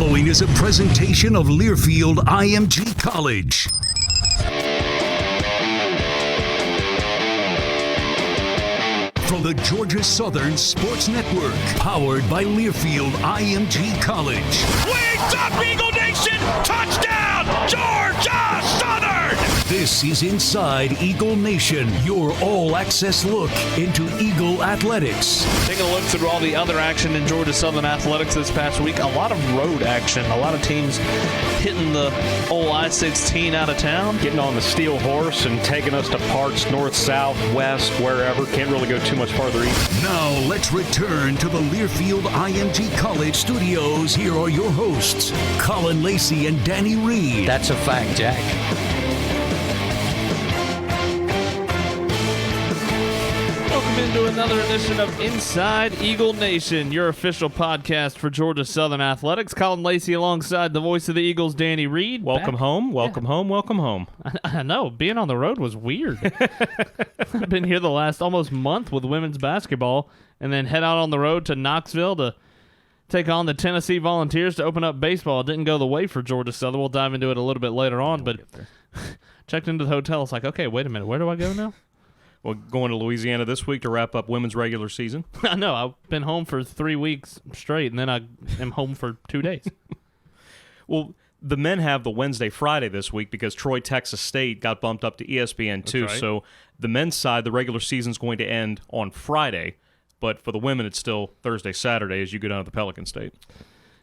following is a presentation of Learfield IMG College. From the Georgia Southern Sports Network, powered by Learfield IMG College. Wings up, Eagle Nation! Touchdown, Georgia Southern! This is Inside Eagle Nation, your all-access look into Eagle athletics. Taking a look through all the other action in Georgia Southern athletics this past week. A lot of road action. A lot of teams hitting the old I-16 out of town. Getting on the steel horse and taking us to parts north, south, west, wherever. Can't really go too much farther east. Now let's return to the Learfield IMG College studios. Here are your hosts, Colin Lacy and Danny Reed. That's a fact, Jack. Welcome into another edition of Inside Eagle Nation, your official podcast for Georgia Southern athletics. Colin Lacy alongside the voice of the Eagles, Danny Reed. Welcome home, welcome home, welcome home. I know, being on the road was weird. I've been here the last almost month with women's basketball and then head out on the road to Knoxville to take on the Tennessee Volunteers to open up baseball. It didn't go the way for Georgia Southern. We'll dive into it a little bit later on, but checked into the hotel. It's like, okay, wait a minute, where do I go now? Well, going to Louisiana this week to wrap up women's regular season. I know. I've been home for 3 weeks straight, and then I am home for 2 days. Well, the men have the Wednesday, Friday this week because Troy, Texas State got bumped up to ESPN2. Right. So the men's side, the regular season's going to end on Friday. But for the women, it's still Thursday, Saturday as you go down to the Pelican State.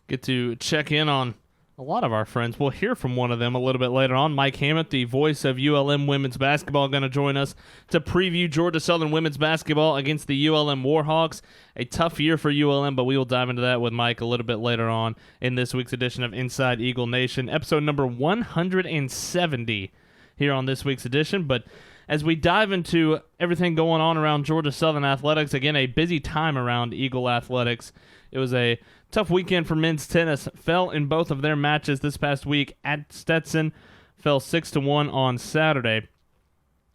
Get to check in on a lot of our friends. We'll hear from one of them a little bit later on. Mike Hammett, the voice of ULM women's basketball, going to join us to preview Georgia Southern women's basketball against the ULM Warhawks. A tough year for ULM, but we will dive into that with Mike a little bit later on in this week's edition of Inside Eagle Nation, episode number 170 here on this week's edition. But as we dive into everything going on around Georgia Southern athletics, again, a busy time around Eagle athletics. It was a tough weekend for men's tennis. Fell in both of their matches this past week at Stetson. Fell 6-1 on Saturday.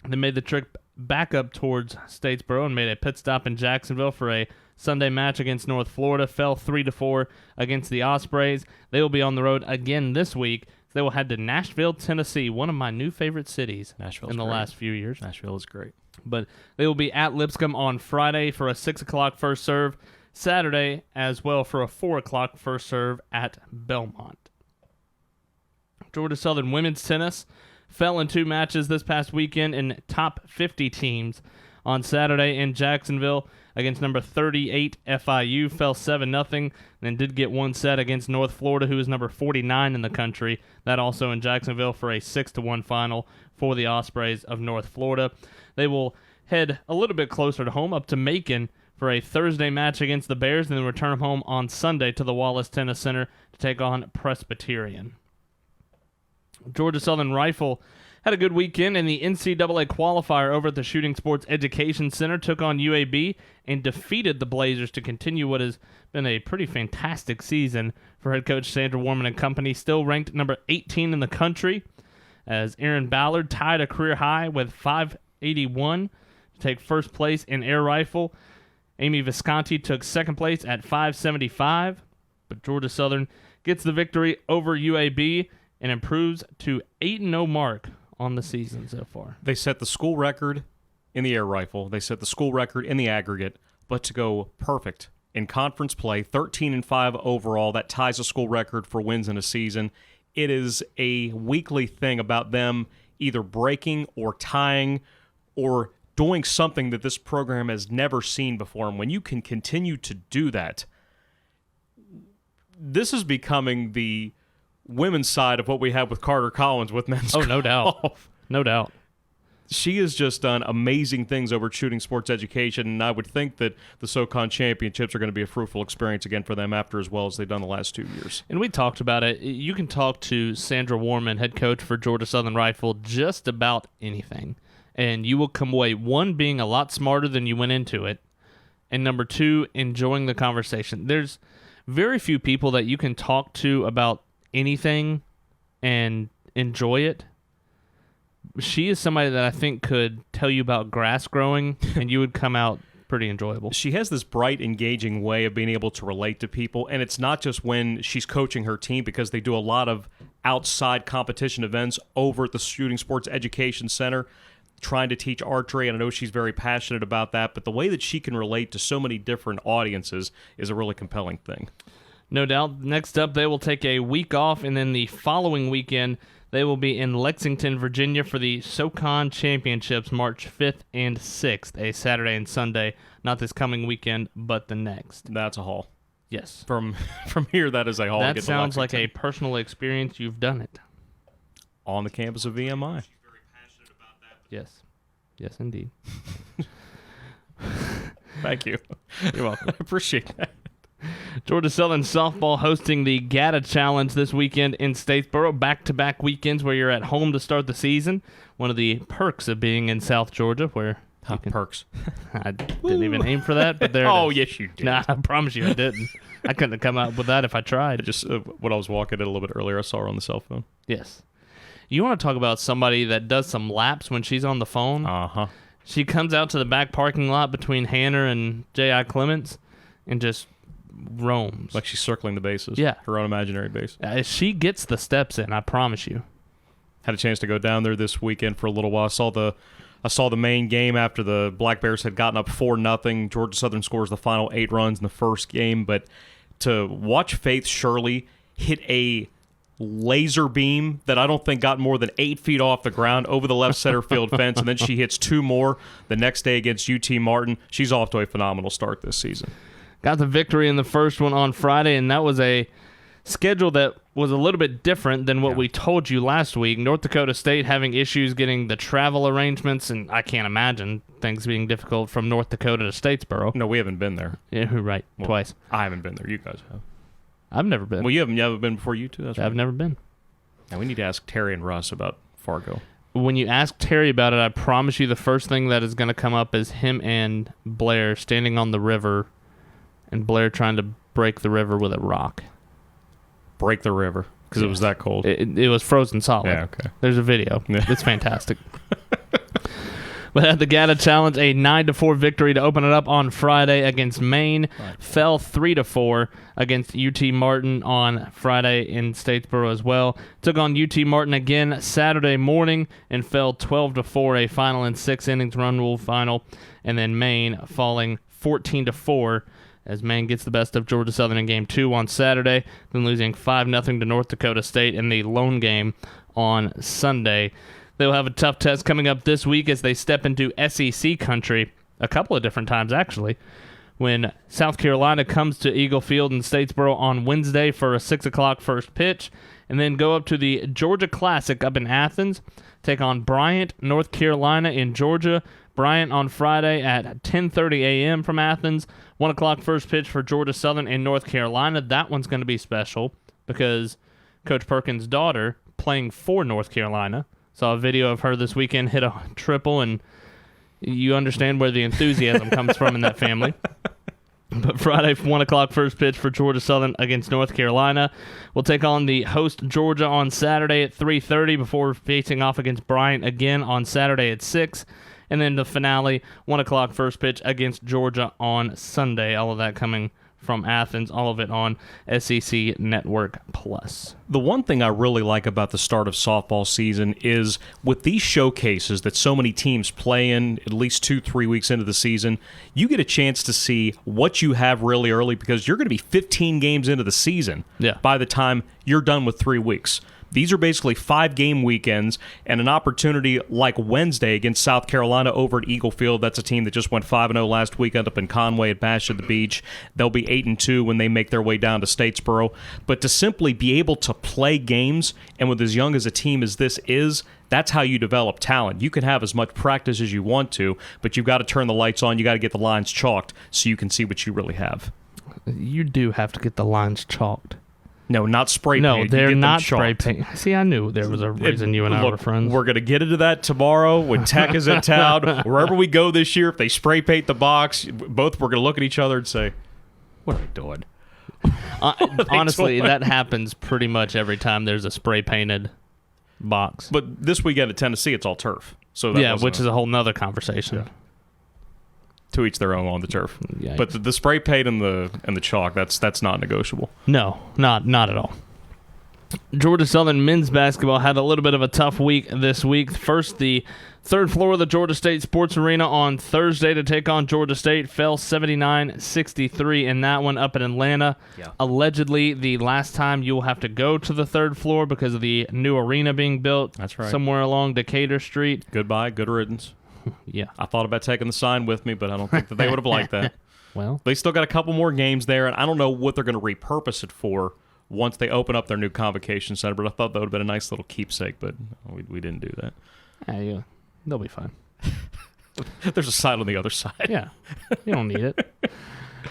They made the trip back up towards Statesboro and made a pit stop in Jacksonville for a Sunday match against North Florida. Fell 3-4 against the Ospreys. They will be on the road again this week. They will head to Nashville, Tennessee, one of my new favorite cities in the last few years. Nashville is great. But they will be at Lipscomb on Friday for a 6 o'clock first serve. Saturday as well for a 4 o'clock first serve at Belmont. Georgia Southern women's tennis fell in 2 matches this past weekend in top 50 teams. On Saturday in Jacksonville against number 38 FIU, fell 7-0, and did get 1 set against North Florida, who is number 49 in the country. That also in Jacksonville for a 6-1 final for the Ospreys of North Florida. They will head a little bit closer to home up to Macon for a Thursday match against the Bears, and then return home on Sunday to the Wallace Tennis Center to take on Presbyterian. Georgia Southern Rifle had a good weekend in the NCAA qualifier over at the Shooting Sports Education Center, took on UAB, and defeated the Blazers to continue what has been a pretty fantastic season for head coach Sandra Warman and company. Still ranked number 18 in the country, as Aaron Ballard tied a career high with 581 to take first place in air rifle. Amy Visconti took second place at 575, but Georgia Southern gets the victory over UAB and improves to 8-0 mark on the season so far. They set the school record in the air rifle. They set the school record in the aggregate, but to go perfect in conference play, 13-5 overall, that ties a school record for wins in a season. It is a weekly thing about them either breaking or tying or doing something that this program has never seen before. And when you can continue to do that, this is becoming the women's side of what we have with Carter Collins with men's golf. No doubt. No doubt. She has just done amazing things over at Shooting Sports Education, and I would think that the SoCon Championships are going to be a fruitful experience again for them after as well as they've done the last 2 years. And we talked about it. You can talk to Sandra Warman, head coach for Georgia Southern Rifle, just about anything. And you will come away, 1, being a lot smarter than you went into it, and number 2, enjoying the conversation. There's very few people that you can talk to about anything and enjoy it. She is somebody that I think could tell you about grass growing, and you would come out pretty enjoyable. She has this bright, engaging way of being able to relate to people, and it's not just when she's coaching her team, because they do a lot of outside competition events over at the Shooting Sports Education Center, trying to teach archery, and I know she's very passionate about that, but the way that she can relate to so many different audiences is a really compelling thing. No doubt. Next up, they will take a week off, and then the following weekend, they will be in Lexington, Virginia for the SoCon Championships March 5th and 6th, a Saturday and Sunday. Not this coming weekend, but the next. That's a haul. Yes. From here, that is a haul. That sounds like a personal experience. You've done it. On the campus of VMI. Yes. Yes, indeed. Thank you. You're welcome. I appreciate that. Georgia Southern softball hosting the Gada Challenge this weekend in Statesboro. Back-to-back weekends where you're at home to start the season. One of the perks of being in South Georgia, where perks. I didn't even aim for that, but there. Oh, it is. yes, you did. Nah, I promise you, I didn't. I couldn't have come up with that if I tried. Just when I was walking in a little bit earlier, I saw her on the cell phone. Yes. You want to talk about somebody that does some laps when she's on the phone? Uh-huh. She comes out to the back parking lot between Hanner and J.I. Clements and just roams. Like she's circling the bases. Yeah. Her own imaginary base. She gets the steps in, I promise you. Had a chance to go down there this weekend for a little while. I saw the main game after the Black Bears had gotten up 4-0. Georgia Southern scores the final 8 runs in the first game. But to watch Faith Shirley hit a laser beam that I don't think got more than 8 feet off the ground over the left center field fence, and then she hits 2 more the next day against UT Martin. She's off to a phenomenal start this season. Got the victory in the first one on Friday, and that was a schedule that was a little bit different than what we told you last week. North Dakota State having issues getting the travel arrangements, and I can't imagine things being difficult from North Dakota to Statesboro. No, we haven't been there. Yeah, right, twice. I haven't been there. You guys have. I've never been. Well, you haven't been before you two? That's I've never been. Now we need to ask Terry and Russ about Fargo. When you ask Terry about it, I promise you the first thing that is going to come up is him and Blair standing on the river and Blair trying to break the river with a rock. Break the river? Because it was that cold. It was frozen solid. Yeah, okay. There's a video. It's fantastic. But at the Gada Challenge, a 9-4 victory to open it up on Friday against Maine. Right. Fell 3-4 against UT Martin on Friday in Statesboro as well. Took on UT Martin again Saturday morning and fell 12-4, a final in 6 innings run rule final. And then Maine falling 14-4 as Maine gets the best of Georgia Southern in Game 2 on Saturday, then losing 5-0 to North Dakota State in the lone game on Sunday. They'll have a tough test coming up this week as they step into SEC country a couple of different times, actually, when South Carolina comes to Eagle Field in Statesboro on Wednesday for a 6 o'clock first pitch, and then go up to the Georgia Classic up in Athens, take on Bryant, North Carolina in Georgia. Bryant on Friday at 10:30 a.m. from Athens. 1 o'clock first pitch for Georgia Southern in North Carolina. That one's going to be special because Coach Perkins' daughter playing for North Carolina. Saw a video of her this weekend hit a triple, and you understand where the enthusiasm comes from in that family. But Friday, 1 o'clock first pitch for Georgia Southern against North Carolina. We'll take on the host Georgia on Saturday at 3:30 before facing off against Bryant again on Saturday at 6. And then the finale, 1 o'clock first pitch against Georgia on Sunday. All of that coming from Athens, all of it on SEC Network Plus. The one thing I really like about the start of softball season is with these showcases that so many teams play in at least 2-3 weeks into the season, you get a chance to see what you have really early because you're going to be 15 games into the season by the time you're done with 3 weeks. These are basically 5-game weekends and an opportunity like Wednesday against South Carolina over at Eagle Field. That's a team that just went 5-0 last weekend up in Conway at Bash at the Beach. They'll be 8-2 when they make their way down to Statesboro. But to simply be able to play games, and with as young as a team as this is, that's how you develop talent. You can have as much practice as you want to, but you've got to turn the lights on. You got to get the lines chalked so you can see what you really have. You do have to get the lines chalked. No, not spray paint. No, they're not spray paint. See, I knew there was a reason you and I were friends. We're going to get into that tomorrow when Tech is in town. Wherever we go this year, if they spray paint the box, both we're going to look at each other and say, what are they doing? Honestly, that happens pretty much every time there's a spray painted box. But this weekend at Tennessee, it's all turf. So which is a whole nother conversation. To each their own on the turf. Yikes. But the spray paint and the chalk, that's not negotiable. No, not at all. Georgia Southern men's basketball had a little bit of a tough week this week. First, the third floor of the Georgia State Sports Arena on Thursday to take on Georgia State fell 79-63 in that one up in Atlanta. Yeah. Allegedly, the last time you will have to go to the third floor because of the new arena being built. That's right. Somewhere along Decatur Street. Goodbye, good riddance. Yeah. I thought about taking the sign with me, but I don't think that they would have liked that. Well, They still got a couple more games there, and I don't know what they're going to repurpose it for once they open up their new convocation center, but I thought that would have been a nice little keepsake, but we didn't do that. yeah, they'll be fine. There's a side on the other side. Yeah, you don't need it.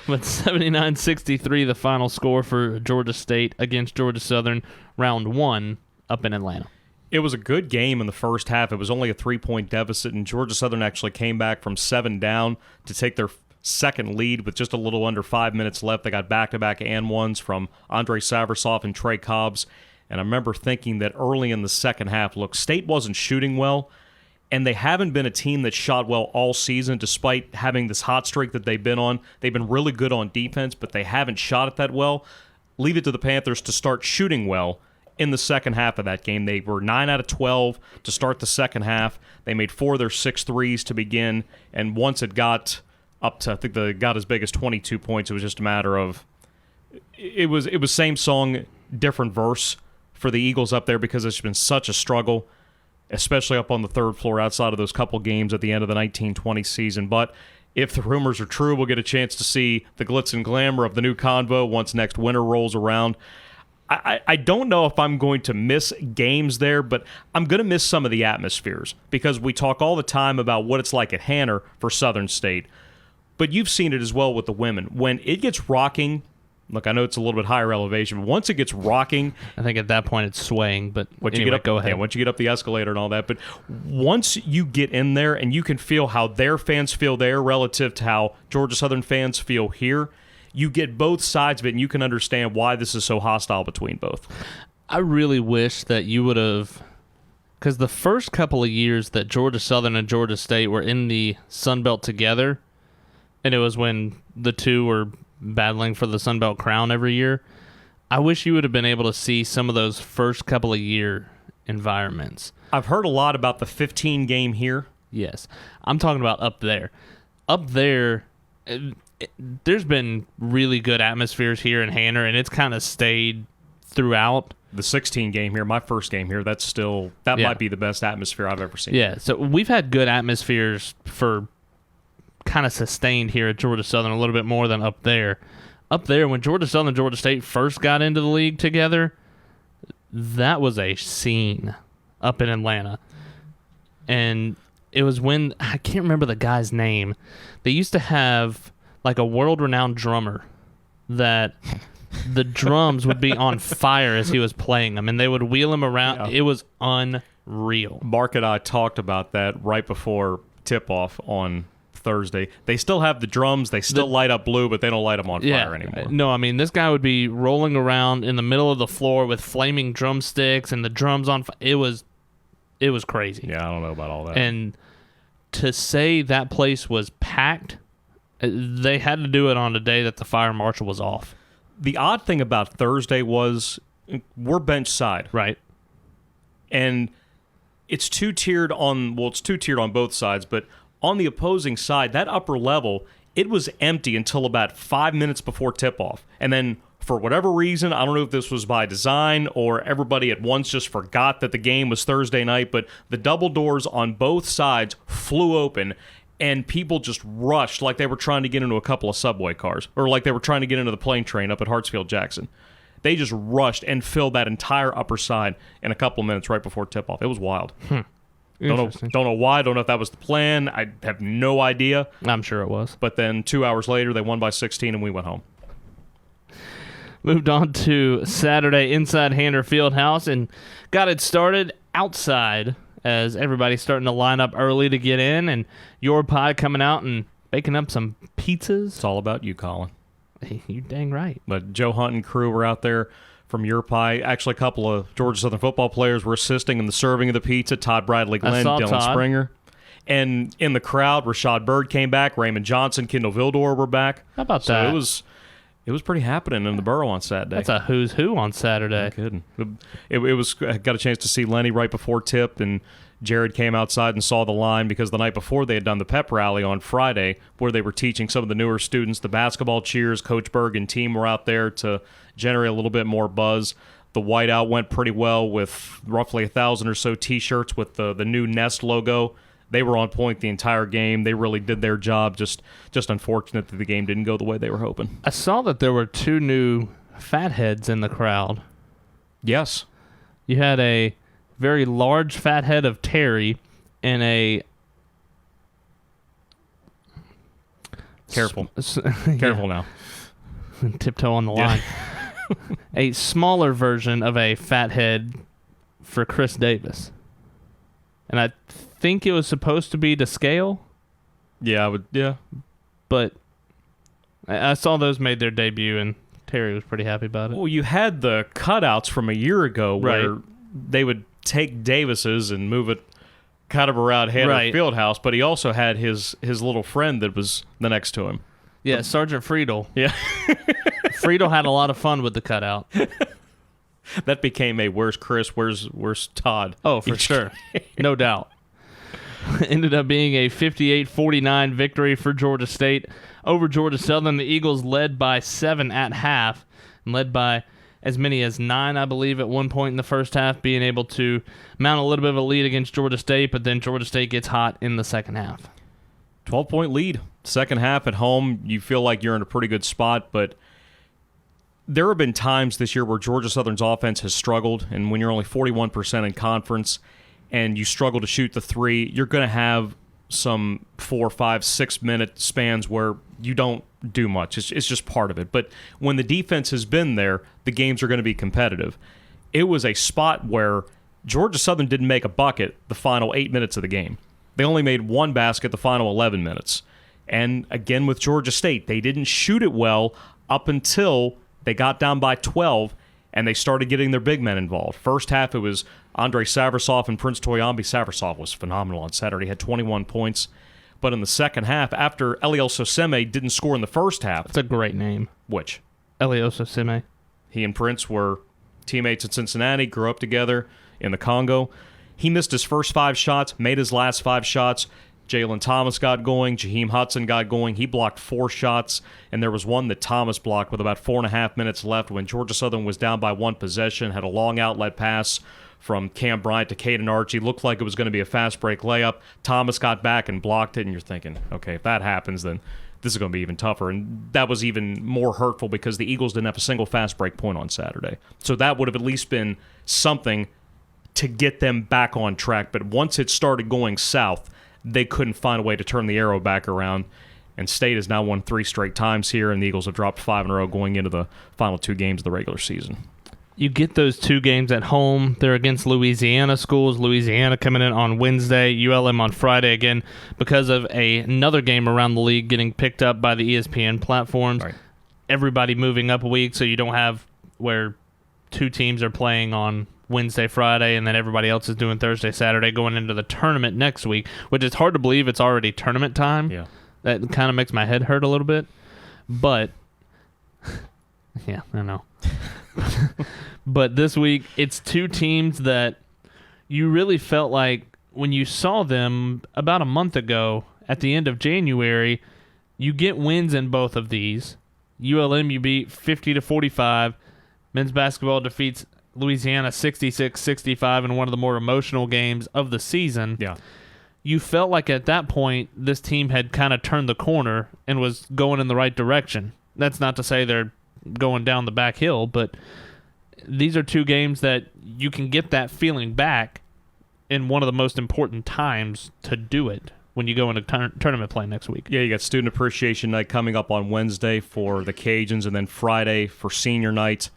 But 79-63, the final score for Georgia State against Georgia Southern, round one up in Atlanta. It was a good game in the first half. It was only a 3-point deficit, and Georgia Southern actually came back from 7 down to take their second lead with just a little under 5 minutes left. They got back-to-back and ones from Andre Saversoff and Trey Cobbs. And I remember thinking that early in the second half, look, State wasn't shooting well, and they haven't been a team that shot well all season despite having this hot streak that they've been on. They've been really good on defense, but they haven't shot it that well. Leave it to the Panthers to start shooting well in the second half of that game. They were 9 out of 12 to start the second half. They made 4 of their 6 threes to begin, and once it got up to, I think they got as big as 22 points, it was just a matter of, it was same song, different verse for the Eagles up there because it's been such a struggle, especially up on the third floor outside of those couple games at the end of the 1920 season. But if the rumors are true, we'll get a chance to see the glitz and glamour of the new convo once next winter rolls around. I don't know if I'm going to miss games there, but I'm going to miss some of the atmospheres because we talk all the time about what it's like at Hanner for Southern State. But you've seen it as well with the women. When it gets rocking, look, I know it's a little bit higher elevation, but once it gets rocking, I think at that point it's swaying, but once anyway, you get up, go ahead. Yeah, once you get up the escalator and all that, but once you get in there and you can feel how their fans feel there relative to how Georgia Southern fans feel here, you get both sides of it and you can understand why this is so hostile between both. I really wish that you would have, because the first couple of years that Georgia Southern and Georgia State were in the Sunbelt together, and it was when the two were battling for the Sunbelt crown every year, I wish you would have been able to see some of those first couple of year environments. I've heard a lot about the 15 game here. Yes. I'm talking about up there. Up there, there's been really good atmospheres here in Hanner, and it's kind of stayed throughout. The 16 game here, my first game here, that might be the best atmosphere I've ever seen. Yeah, so we've had good atmospheres for kind of sustained here at Georgia Southern a little bit more than up there. Up there, when Georgia Southern and Georgia State first got into the league together, that was a scene up in Atlanta. And it was when, I can't remember the guy's name, they used to have like a world-renowned drummer that the drums would be on fire as he was playing them, and they would wheel him around. Yeah. It was unreal. Mark and I talked about that right before tip-off on Thursday. They still have the drums. They still light up blue, but they don't light them on fire anymore. No, I mean, this guy would be rolling around in the middle of the floor with flaming drumsticks and the drums on fire. It was crazy. Yeah, I don't know about all that. And to say that place was packed, they had to do it on a day that the fire marshal was off. The odd thing about Thursday was we're bench side. Right. And it's two-tiered on both sides, but on the opposing side, that upper level, it was empty until about 5 minutes before tip-off. And then for whatever reason, I don't know if this was by design or everybody at once just forgot that the game was Thursday night, but the double doors on both sides flew open, and people just rushed like they were trying to get into a couple of subway cars, or like they were trying to get into the plane train up at Hartsfield-Jackson. They just rushed and filled that entire upper side in a couple of minutes right before tip-off. It was wild. Don't know why. Don't know if that was the plan. I have no idea. I'm sure it was. But then 2 hours later, they won by 16, and we went home. Moved on to Saturday inside Hanner Fieldhouse and got it started outside as everybody's starting to line up early to get in, and Your Pie coming out and baking up some pizzas. It's all about you, Colin. Hey, you dang right. But Joe Hunt and crew were out there from Your Pie. Actually, a couple of Georgia Southern football players were assisting in the serving of the pizza. Todd Bradley Glenn, Dylan Springer. And in the crowd, Rashad Bird came back, Raymond Johnson, Kendall Vildor were back. How about that? It was pretty happening in the Borough on Saturday. That's a who's who on Saturday. No kidding. It was. I got a chance to see Lenny right before tip, and Jared came outside and saw the line because the night before they had done the pep rally on Friday where they were teaching some of the newer students the basketball cheers. Coach Berg and team were out there to generate a little bit more buzz. The whiteout went pretty well with roughly 1,000 or so T-shirts with the new Nest logo. They were on point the entire game. They really did their job. Just unfortunate that the game didn't go the way they were hoping. I saw that there were 2 new fatheads in the crowd. Yes. You had a very large fathead of Terry and a... Careful. Careful now. Tiptoe on the line. A smaller version of a fathead for Chris Davis. And I think it was supposed to be to scale. Yeah. But I saw those made their debut, and Terry was pretty happy about it. Well, you had the cutouts from a year ago where Right. they would take Davis's and move it kind of around head of Right. the field house, but he also had his little friend that was the next to him. Yeah, Sergeant Friedel. Yeah. Friedel had a lot of fun with the cutout. That became a where's Chris, where's Todd? Oh, for sure. No doubt. Ended up being a 58-49 victory for Georgia State over Georgia Southern. The Eagles led by 7 at half and led by as many as 9, I believe, at one point in the first half, being able to mount a little bit of a lead against Georgia State, but then Georgia State gets hot in the second half. 12-point lead. Second half at home, you feel like you're in a pretty good spot, but there have been times this year where Georgia Southern's offense has struggled, and when you're only 41% in conference and you struggle to shoot the three, you're going to have some 4, 5, 6 minute spans where you don't do much. It's just part of it. But when the defense has been there, the games are going to be competitive. It was a spot where Georgia Southern didn't make a bucket the final 8 minutes of the game. They only made one basket the final 11 minutes. And again with Georgia State, they didn't shoot it well up until they got down by 12 and they started getting their big men involved. First half, it was Andre Savrasov and Prince Toyambi. Savrasov was phenomenal on Saturday. He had 21 points. But in the second half, after Eliel Soseme didn't score in the first half. That's a great name. Which? Elioso Sime. He and Prince were teammates in Cincinnati, grew up together in the Congo. He missed his first 5 shots, made his last 5 shots. Jalen Thomas got going. Jaheim Hudson got going. He blocked 4 shots, and there was one that Thomas blocked with about 4.5 minutes left when Georgia Southern was down by 1 possession, had a long outlet pass from Cam Bryant to Caden Archie. Looked like it was going to be a fast break layup. Thomas got back and blocked it, and you're thinking, okay, if that happens, then this is going to be even tougher. And that was even more hurtful because the Eagles didn't have a single fast break point on Saturday. So that would have at least been something to get them back on track. But once it started going south, they couldn't find a way to turn the arrow back around. And State has now won 3 straight times here, and the Eagles have dropped 5 in a row going into the final 2 games of the regular season. You get those 2 games at home. They're against Louisiana schools. Louisiana coming in on Wednesday, ULM on Friday again because of another game around the league getting picked up by the ESPN platforms. Right. Everybody moving up a week, so you don't have where 2 teams are playing on Wednesday, Friday, and then everybody else is doing Thursday, Saturday, going into the tournament next week, which is hard to believe it's already tournament time. Yeah. That kind of makes my head hurt a little bit. But, yeah, I know. But this week, it's 2 teams that you really felt like when you saw them about a month ago at the end of January, you get wins in both of these. ULM you beat 50-45. Men's basketball defeats Louisiana 66-65 in one of the more emotional games of the season. Yeah. You felt like at that point this team had kind of turned the corner and was going in the right direction. That's not to say they're going down the back hill, but these are 2 games that you can get that feeling back in one of the most important times to do it when you go into tournament play next week. Yeah, you got Student Appreciation Night coming up on Wednesday for the Cajuns, and then Friday for Senior Night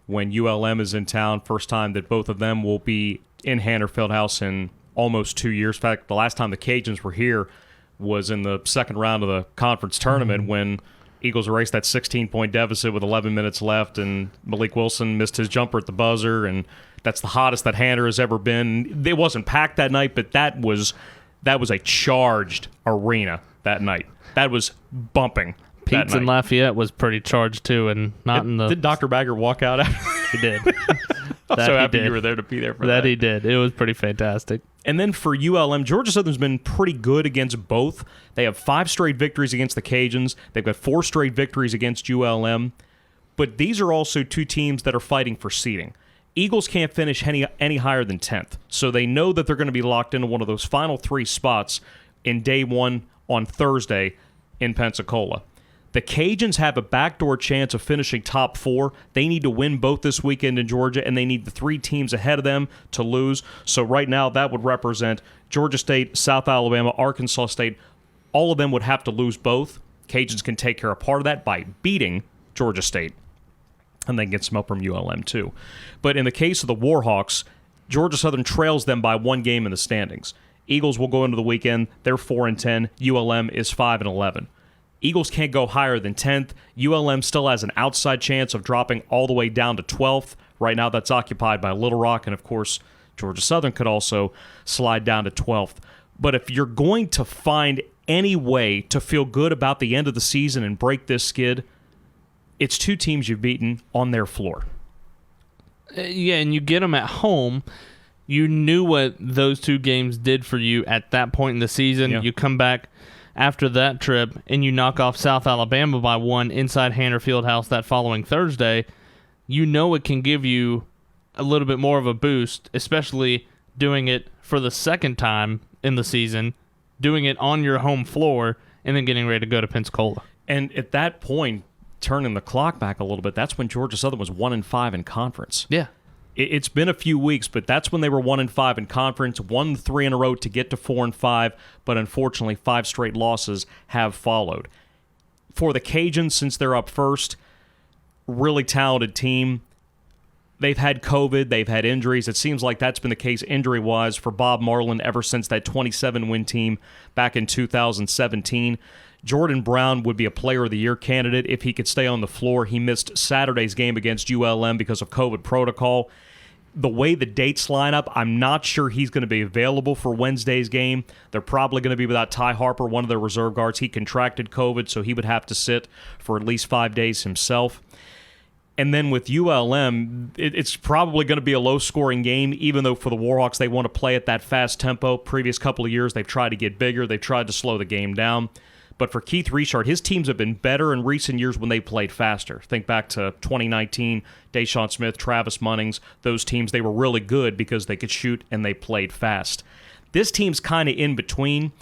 when ULM is in town. First time that both of them will be in Hanner Fieldhouse in almost 2 years. In fact, the last time the Cajuns were here was in the second round of the conference tournament when Eagles erased that 16-point deficit with 11 minutes left, and Malik Wilson missed his jumper at the buzzer, and that's the hottest that Hanner has ever been. It wasn't packed that night, but that was that was a charged arena that night. That was bumping. Pete's in Lafayette was pretty charged too, and not in the. Did Dr. Bagger walk out after? He did. I'm so happy you were there to be there for that. That he did. It was pretty fantastic. And then for ULM, Georgia Southern's been pretty good against both. They have 5 straight victories against the Cajuns. They've got 4 straight victories against ULM. But these are also 2 teams that are fighting for seeding. Eagles can't finish any higher than 10th, so they know that they're going to be locked into one of those final 3 spots in day 1 on Thursday in Pensacola. The Cajuns have a backdoor chance of finishing top 4. They need to win both this weekend in Georgia, and they need the 3 teams ahead of them to lose. So right now, that would represent Georgia State, South Alabama, Arkansas State. All of them would have to lose both. Cajuns can take care of part of that by beating Georgia State, and then get some help from ULM too. But in the case of the Warhawks, Georgia Southern trails them by 1 game in the standings. Eagles will go into the weekend. They're 4-10. ULM is 5-11. Eagles can't go higher than 10th. ULM still has an outside chance of dropping all the way down to 12th. Right now, that's occupied by Little Rock, and of course, Georgia Southern could also slide down to 12th. But if you're going to find any way to feel good about the end of the season and break this skid, it's 2 teams you've beaten on their floor. Yeah, and you get them at home. You knew what those 2 games did for you at that point in the season. Yeah. You come back after that trip, and you knock off South Alabama by 1 inside Hanner Fieldhouse that following Thursday. You know it can give you a little bit more of a boost, especially doing it for the second time in the season, doing it on your home floor, and then getting ready to go to Pensacola. And at that point, turning the clock back a little bit, that's when Georgia Southern was 1-5 in conference. Yeah. It's been a few weeks, but that's when they were 1-5 in conference, won 3 in a row to get to 4-5, but unfortunately 5 straight losses have followed. For the Cajuns, since they're up first, really talented team. They've had COVID, they've had injuries. It seems like that's been the case injury-wise for Bob Marlin ever since that 27-win team back in 2017. Jordan Brown would be a Player of the Year candidate if he could stay on the floor. He missed Saturday's game against ULM because of COVID protocol. The way the dates line up, I'm not sure he's going to be available for Wednesday's game. They're probably going to be without Ty Harper, one of their reserve guards. He contracted COVID, so he would have to sit for at least 5 days himself. And then with ULM, it's probably going to be a low-scoring game, even though for the Warhawks, they want to play at that fast tempo. Previous couple of years, they've tried to get bigger. They've tried to slow the game down. But for Keith Richard, his teams have been better in recent years when they played faster. Think back to 2019, Deshaun Smith, Travis Munnings, those teams, they were really good because they could shoot and they played fast. This team's kind of in between,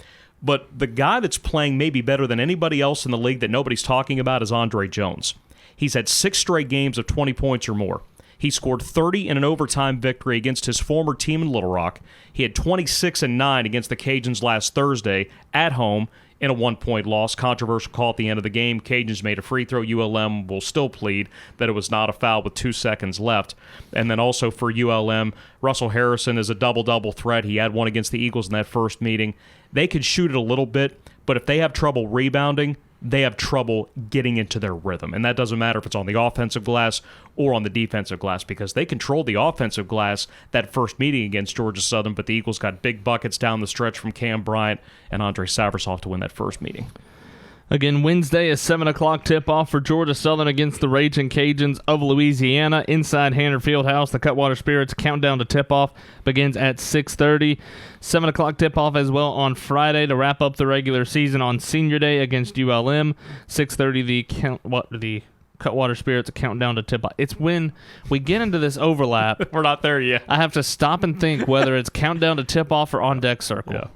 but the guy that's playing maybe better than anybody else in the league that nobody's talking about is Andre Jones. He's had 6 straight games of 20 points or more. He scored 30 in an overtime victory against his former team in Little Rock. He had 26 and 9 against the Cajuns last Thursday at home in a 1-point loss. Controversial call at the end of the game. Cajuns made a free throw. ULM will still plead that it was not a foul with 2 seconds left. And then also for ULM, Russell Harrison is a double-double threat. He had one against the Eagles in that first meeting. They could shoot it a little bit, but if they have trouble rebounding, they have trouble getting into their rhythm. And that doesn't matter if it's on the offensive glass or on the defensive glass, because they controlled the offensive glass that first meeting against Georgia Southern, but the Eagles got big buckets down the stretch from Cam Bryant and Andre Saversov to win that first meeting. Again, Wednesday, a 7 o'clock tip-off for Georgia Southern against the Raging Cajuns of Louisiana inside Hanner Fieldhouse. The Cutwater Spirits countdown to tip-off begins at 6:30. 7 o'clock tip-off as well on Friday to wrap up the regular season on Senior Day against ULM. 6:30, the Cutwater Spirits countdown to tip-off. It's when we get into this overlap. We're not there yet. I have to stop and think whether it's countdown to tip-off or on-deck circle. Yeah.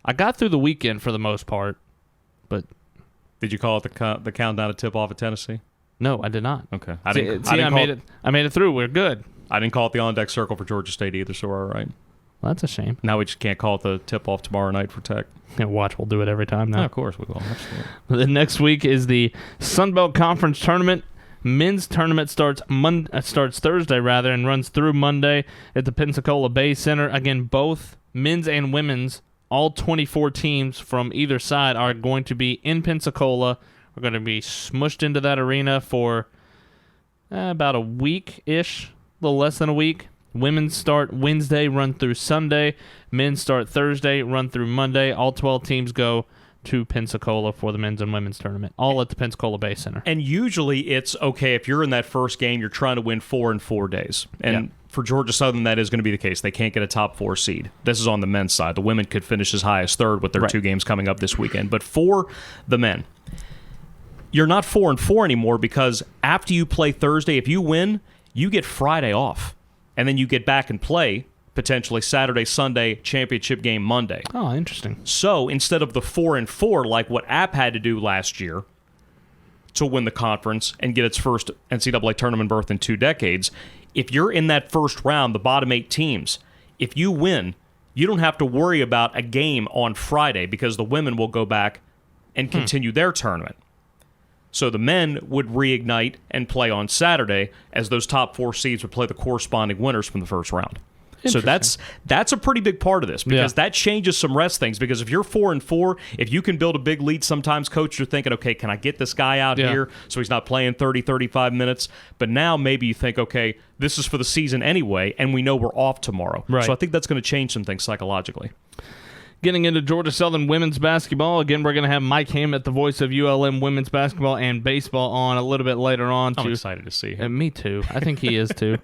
I got through the weekend for the most part. But did you call it the countdown to tip-off at Tennessee? No, I did not. Okay. I made it through. We're good. I didn't call it the on-deck circle for Georgia State either, so we're all right. Well, that's a shame. Now we just can't call it the tip-off tomorrow night for Tech. Yeah, watch, we'll do it every time now. Yeah, of course we will. Absolutely. The next week is the Sunbelt Conference Tournament. Men's tournament starts Thursday and runs through Monday at the Pensacola Bay Center. Again, both men's and women's, all 24 teams from either side are going to be in Pensacola. We're going to be smushed into that arena for about a week-ish, a little less than a week. Women start Wednesday, run through Sunday. Men start Thursday, run through Monday. All 12 teams go to Pensacola for the men's and women's tournament, all at the Pensacola Bay Center. And usually it's, okay, if you're in that first game, you're trying to win 4 in 4 days. And for Georgia Southern, that is going to be the case. They can't get a top 4 seed. This is on the men's side. The women could finish as high as third with their 2 games coming up this weekend. But for the men, you're not 4 in 4 anymore, because after you play Thursday, if you win, you get Friday off. And then you get back and play potentially Saturday, Sunday, championship game Monday. Oh, interesting. So instead of the 4 in 4, like what App had to do last year to win the conference and get its first NCAA tournament berth in 2 decades, if you're in that first round, the bottom 8 teams, if you win, you don't have to worry about a game on Friday, because the women will go back and continue their tournament. So the men would reignite and play on Saturday, as those top 4 seeds would play the corresponding winners from the first round. So that's a pretty big part of this, because that changes some rest things. Because if you're 4 in 4, if you can build a big lead, sometimes coaches are thinking, okay, can I get this guy out here so he's not playing 30, 35 minutes? But now maybe you think, okay, this is for the season anyway, and we know we're off tomorrow. Right. So I think that's going to change some things psychologically. Getting into Georgia Southern women's basketball, again, we're going to have Mike Hammett, the voice of ULM women's basketball and baseball, on a little bit later on. I'm excited to see him. Me too. I think he is too.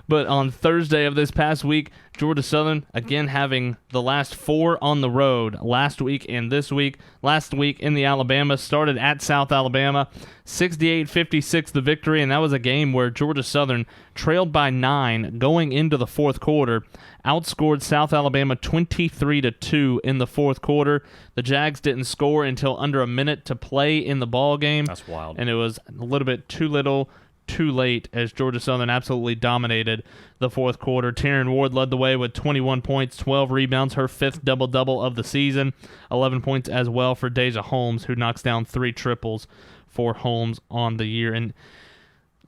But on Thursday of this past week, Georgia Southern, again, having the last 4 on the road last week and this week. Last week in the Alabama, started at South Alabama, 68-56 the victory, and that was a game where Georgia Southern trailed by 9 going into the fourth quarter, outscored South Alabama 23-2 in the fourth quarter. The Jags didn't score until under a minute to play in the ball game. That's wild. And it was a little bit too little, too late, as Georgia Southern absolutely dominated the fourth quarter. Taryn Ward led the way with 21 points, 12 rebounds, her 5th double-double of the season. 11 points as well for Deja Holmes, who knocks down 3 triples for Holmes on the year. And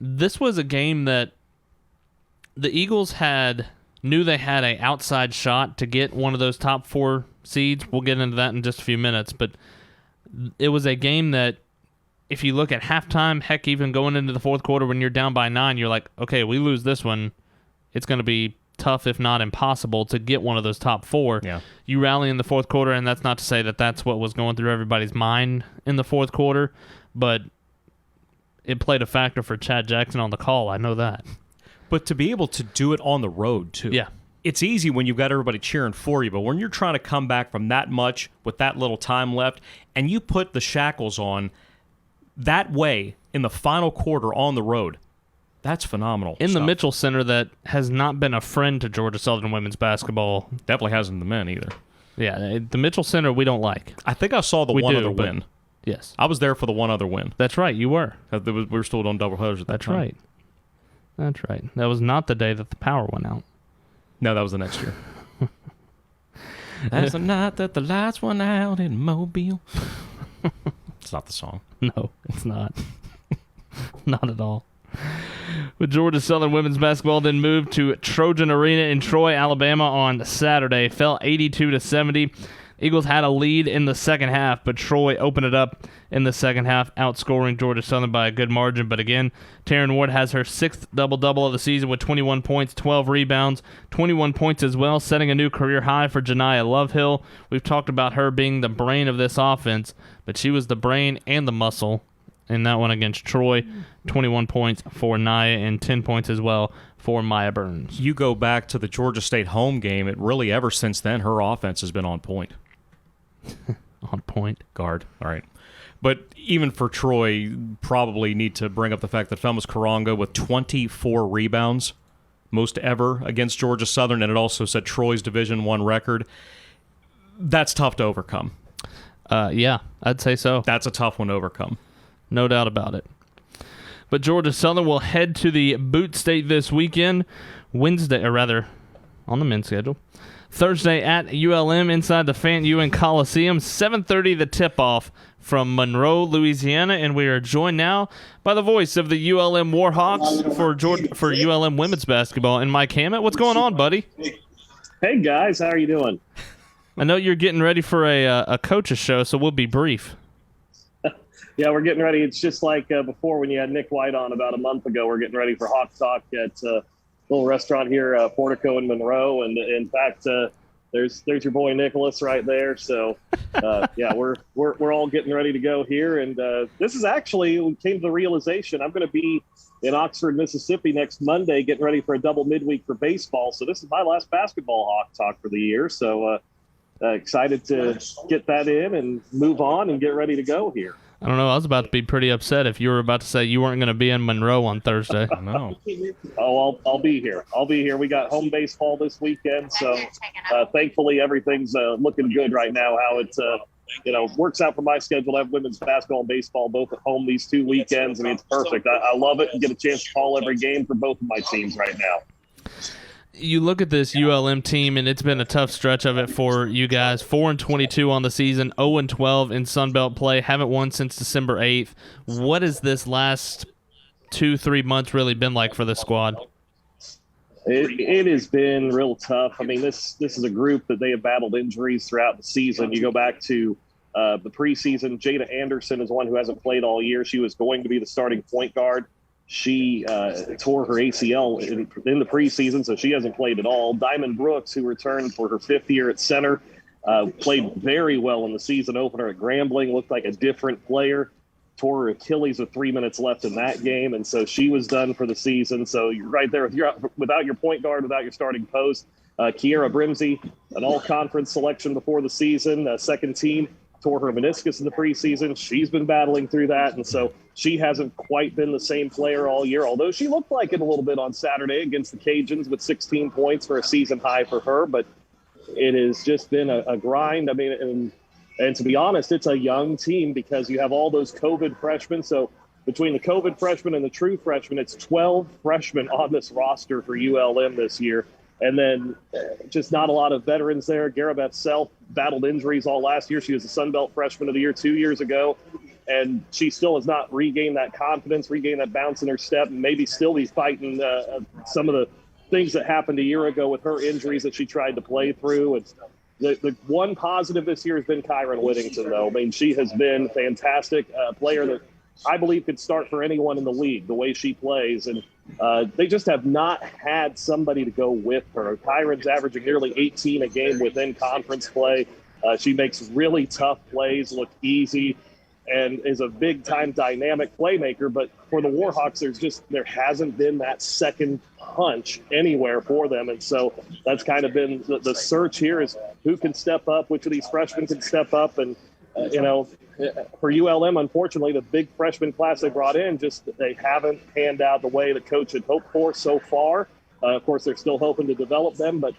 this was a game that the Eagles knew they had an outside shot to get one of those top 4 seeds. We'll get into that in just a few minutes. But it was a game that, if you look at halftime, heck, even going into the fourth quarter when you're down by 9, you're like, okay, we lose this one, it's going to be tough, if not impossible, to get one of those top 4. Yeah. You rally in the fourth quarter, and that's not to say that that's what was going through everybody's mind in the fourth quarter, but it played a factor for Chad Jackson on the call. I know that. But to be able to do it on the road, too. Yeah. It's easy when you've got everybody cheering for you, but when you're trying to come back from that much with that little time left, and you put the shackles on that way in the final quarter on the road, that's phenomenal. In the Mitchell Center, that has not been a friend to Georgia Southern women's basketball. Definitely hasn't the men either. Yeah, the Mitchell Center we don't like. I think I saw the one other win. Yes. I was there for the one other win. That's right, you were. We were still on doubleheaders at that time. Right. That's right. That was not the day that the power went out. No, that was the next year. That's the night that the lights went out in Mobile. It's not the song. No, it's not. Not at all. With Georgia Southern women's basketball then moved to Trojan Arena in Troy, Alabama on Saturday. Fell 82-70. Eagles had a lead in the second half, but Troy opened it up in the second half, outscoring Georgia Southern by a good margin. But again, Taryn Ward has her 6th double-double of the season with 21 points, 12 rebounds, 21 points as well, setting a new career high for Janiah Lovehill. We've talked about her being the brain of this offense, but she was the brain and the muscle in that one against Troy. 21 points for Nia and 10 points as well for Maya Burns. You go back to the Georgia State home game, it really, ever since then, her offense has been on point. On point. Guard. All right. But even for Troy, probably need to bring up the fact that Felmus Karonga with 24 rebounds, most ever against Georgia Southern, and it also set Troy's Division I record. That's tough to overcome. Yeah, I'd say so. That's a tough one to overcome. No doubt about it. But Georgia Southern will head to the Boot State this weekend, Wednesday, or rather, on the men's schedule. Thursday at ULM inside the Fant Ewing Coliseum, 7:30 the tip-off from Monroe, Louisiana, and we are joined now by the voice of the ULM Warhawks for ULM women's basketball, and Mike Hammett. What's going on, buddy? Hey guys, how are you doing? I know you're getting ready for a coach's show, so we'll be brief. Yeah, we're getting ready. It's just like before when you had Nick White on about a month ago. We're getting ready for Hawks Talk at little restaurant here, Portico in Monroe. And in fact, there's your boy Nicholas right there. So yeah, we're all getting ready to go here. And this is actually, we came to the realization I'm going to be in Oxford, Mississippi next Monday, getting ready for a double midweek for baseball. So this is my last basketball Hawk Talk for the year. So excited to get that in and move on and get ready to go here. I don't know. I was about to be pretty upset if you were about to say you weren't going to be in Monroe on Thursday. No. Oh, I'll be here. We got home baseball this weekend, so thankfully everything's looking good right now. How it works out for my schedule. I have women's basketball and baseball both at home these 2 weekends. I mean, it's perfect. I love it and get a chance to call every game for both of my teams right now. You look at this ULM team, and it's been a tough stretch of it for you guys. 4-22 on the season, 0-12 in Sunbelt play. Haven't won since December 8th. What has this last 2-3 months really been like for the squad? It has been real tough. I mean, this is a group that they have battled injuries throughout the season. You go back to the preseason. Jada Anderson is one who hasn't played all year. She was going to be the starting point guard. She tore her ACL in the preseason, so she hasn't played at all. Diamond Brooks, who returned for her 5th year at center, played very well in the season opener at Grambling, looked like a different player. Tore her Achilles with 3 minutes left in that game, and so she was done for the season. So you're right there without your point guard, without your starting post. Kiera Brimsey, an all-conference selection before the season, second team. Tore her meniscus in the preseason. She's been battling through that, and so she hasn't quite been the same player all year, although she looked like it a little bit on Saturday against the Cajuns with 16 points for a season high for her, but it has just been a grind. I mean, and to be honest, it's a young team because you have all those COVID freshmen, so between the COVID freshmen and the true freshmen, it's 12 freshmen on this roster for ULM this year. And then just not a lot of veterans there. Garabeth Self battled injuries all last year. She was the Sunbelt Freshman of the Year 2 years ago, and she still has not regained that confidence, regained that bounce in her step, and maybe still be fighting some of the things that happened a year ago with her injuries that she tried to play through. It's the one positive this year has been Kyron Whittington, though. I mean, she has been fantastic, player that I believe could start for anyone in the league, the way she plays. And they just have not had somebody to go with her. Kyron's averaging nearly 18 a game within conference play. She makes really tough plays look easy and is a big-time dynamic playmaker. But for the Warhawks, there hasn't been that second punch anywhere for them. And so that's kind of been the search here is who can step up, which of these freshmen can step up. And, for ULM, unfortunately, the big freshman class they brought in, they haven't panned out the way the coach had hoped for so far. Of course, they're still hoping to develop them, but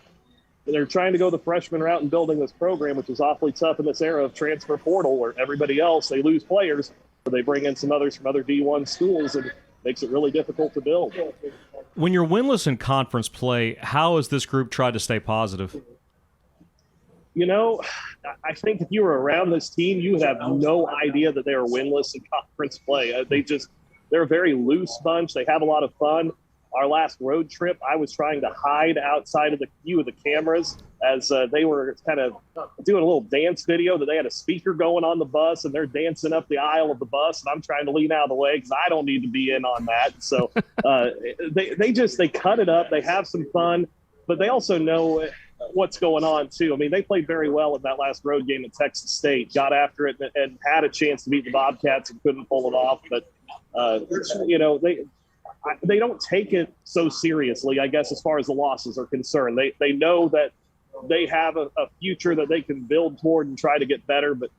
they're trying to go the freshman route and building this program, which is awfully tough in this era of transfer portal where everybody else, they lose players, or they bring in some others from other D1 schools, and makes it really difficult to build. When you're winless in conference play, how has this group tried to stay positive? I think if you were around this team, you would have no idea that they are winless in conference play. They're a very loose bunch. They have a lot of fun. Our last road trip, I was trying to hide outside of the view of the cameras as they were kind of doing a little dance video that they had a speaker going on the bus and they're dancing up the aisle of the bus. And I'm trying to lean out of the way because I don't need to be in on that. So they cut it up. They have some fun, but they also know what's going on too. I mean, they played very well in that last road game at Texas State, got after it and had a chance to beat the Bobcats and couldn't pull it off. But, they don't take it so seriously, I guess, as far as the losses are concerned. They know that they have a future that they can build toward and try to get better, but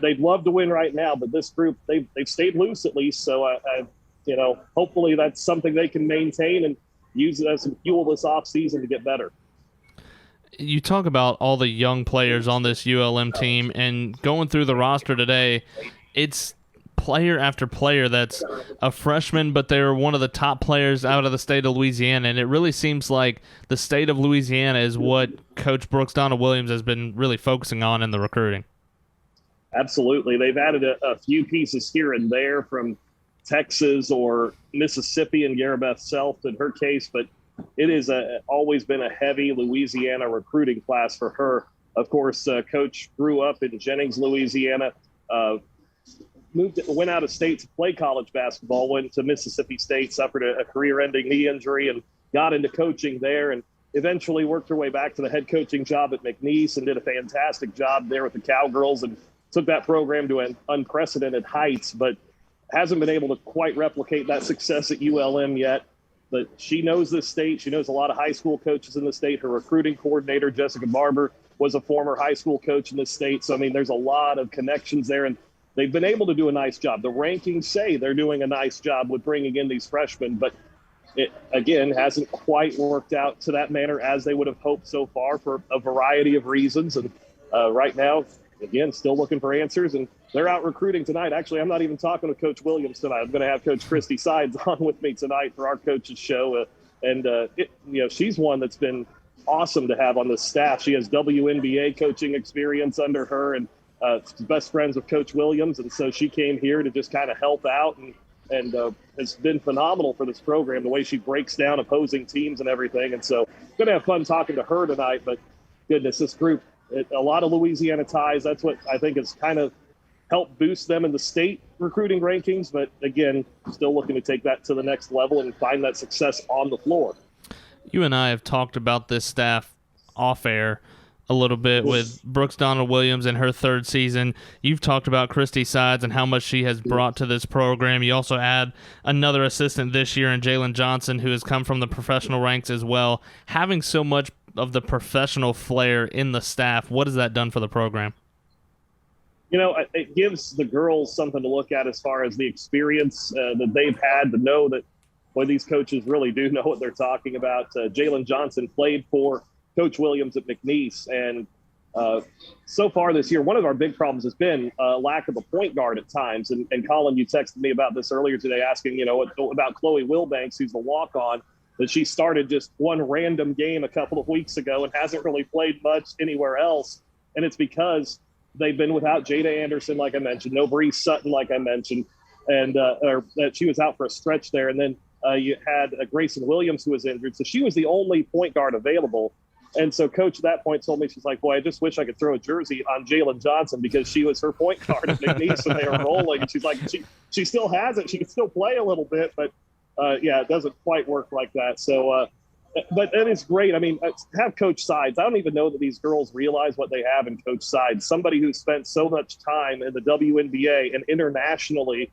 they'd love to win right now. But this group, they've stayed loose at least. So, hopefully that's something they can maintain and use it as some fuel this offseason to get better. You talk about all the young players on this ULM team, and going through the roster today, it's player after player that's a freshman, but they're one of the top players out of the state of Louisiana, and it really seems like the state of Louisiana is what Coach Brooks Donald-Williams has been really focusing on in the recruiting. Absolutely. They've added a few pieces here and there from Texas or Mississippi and Garabeth Self in her case, but it is always been a heavy Louisiana recruiting class for her. Of course, Coach grew up in Jennings, Louisiana, went out of state to play college basketball, went to Mississippi State, suffered a career-ending knee injury, and got into coaching there and eventually worked her way back to the head coaching job at McNeese and did a fantastic job there with the Cowgirls and took that program to an unprecedented heights, but hasn't been able to quite replicate that success at ULM yet. But she knows this state. She knows a lot of high school coaches in the state. Her recruiting coordinator, Jessica Barber, was a former high school coach in this state. So, I mean, there's a lot of connections there, and they've been able to do a nice job. The rankings say they're doing a nice job with bringing in these freshmen, but it, again, hasn't quite worked out to that manner as they would have hoped so far for a variety of reasons. And right now, again, still looking for answers, and they're out recruiting tonight. Actually, I'm not even talking with Coach Williams tonight. I'm going to have Coach Christy Sides on with me tonight for our coaches show. She's one that's been awesome to have on the staff. She has WNBA coaching experience under her and best friends with Coach Williams. And so she came here to just kind of help out and has been phenomenal for this program, the way she breaks down opposing teams and everything. And so going to have fun talking to her tonight, but goodness, this group, a lot of Louisiana ties. That's what I think has kind of helped boost them in the state recruiting rankings. But again, still looking to take that to the next level and find that success on the floor. You and I have talked about this staff off air a little bit with Brooks Donald Williams in her third season. You've talked about Christy Sides and how much she has brought to this program. You also add another assistant this year in Jaylen Johnson, who has come from the professional ranks as well. Having so much of the professional flair in the staff, what has that done for the program? You know, it gives the girls something to look at as far as the experience that they've had to know that, boy, these coaches really do know what they're talking about. Jaylen Johnson played for Coach Williams at McNeese, and so far this year, one of our big problems has been lack of a point guard at times. And Colin, you texted me about this earlier today, asking, about Chloe Wilbanks, who's the walk-on, that she started just one random game a couple of weeks ago and hasn't really played much anywhere else. And it's because they've been without Jada Anderson, like I mentioned, no Bree Sutton, like I mentioned, and she was out for a stretch there. And then you had Grayson Williams, who was injured. So she was the only point guard available. And so coach at that point told me, she's like, boy, I just wish I could throw a jersey on Jaylen Johnson because she was her point guard at McNeese and they were rolling. And she's like, she still has it. She can still play a little bit, but it doesn't quite work like that. So, but it is great. I mean, have Coach Sides. I don't even know that these girls realize what they have in Coach Sides, somebody who spent so much time in the WNBA and internationally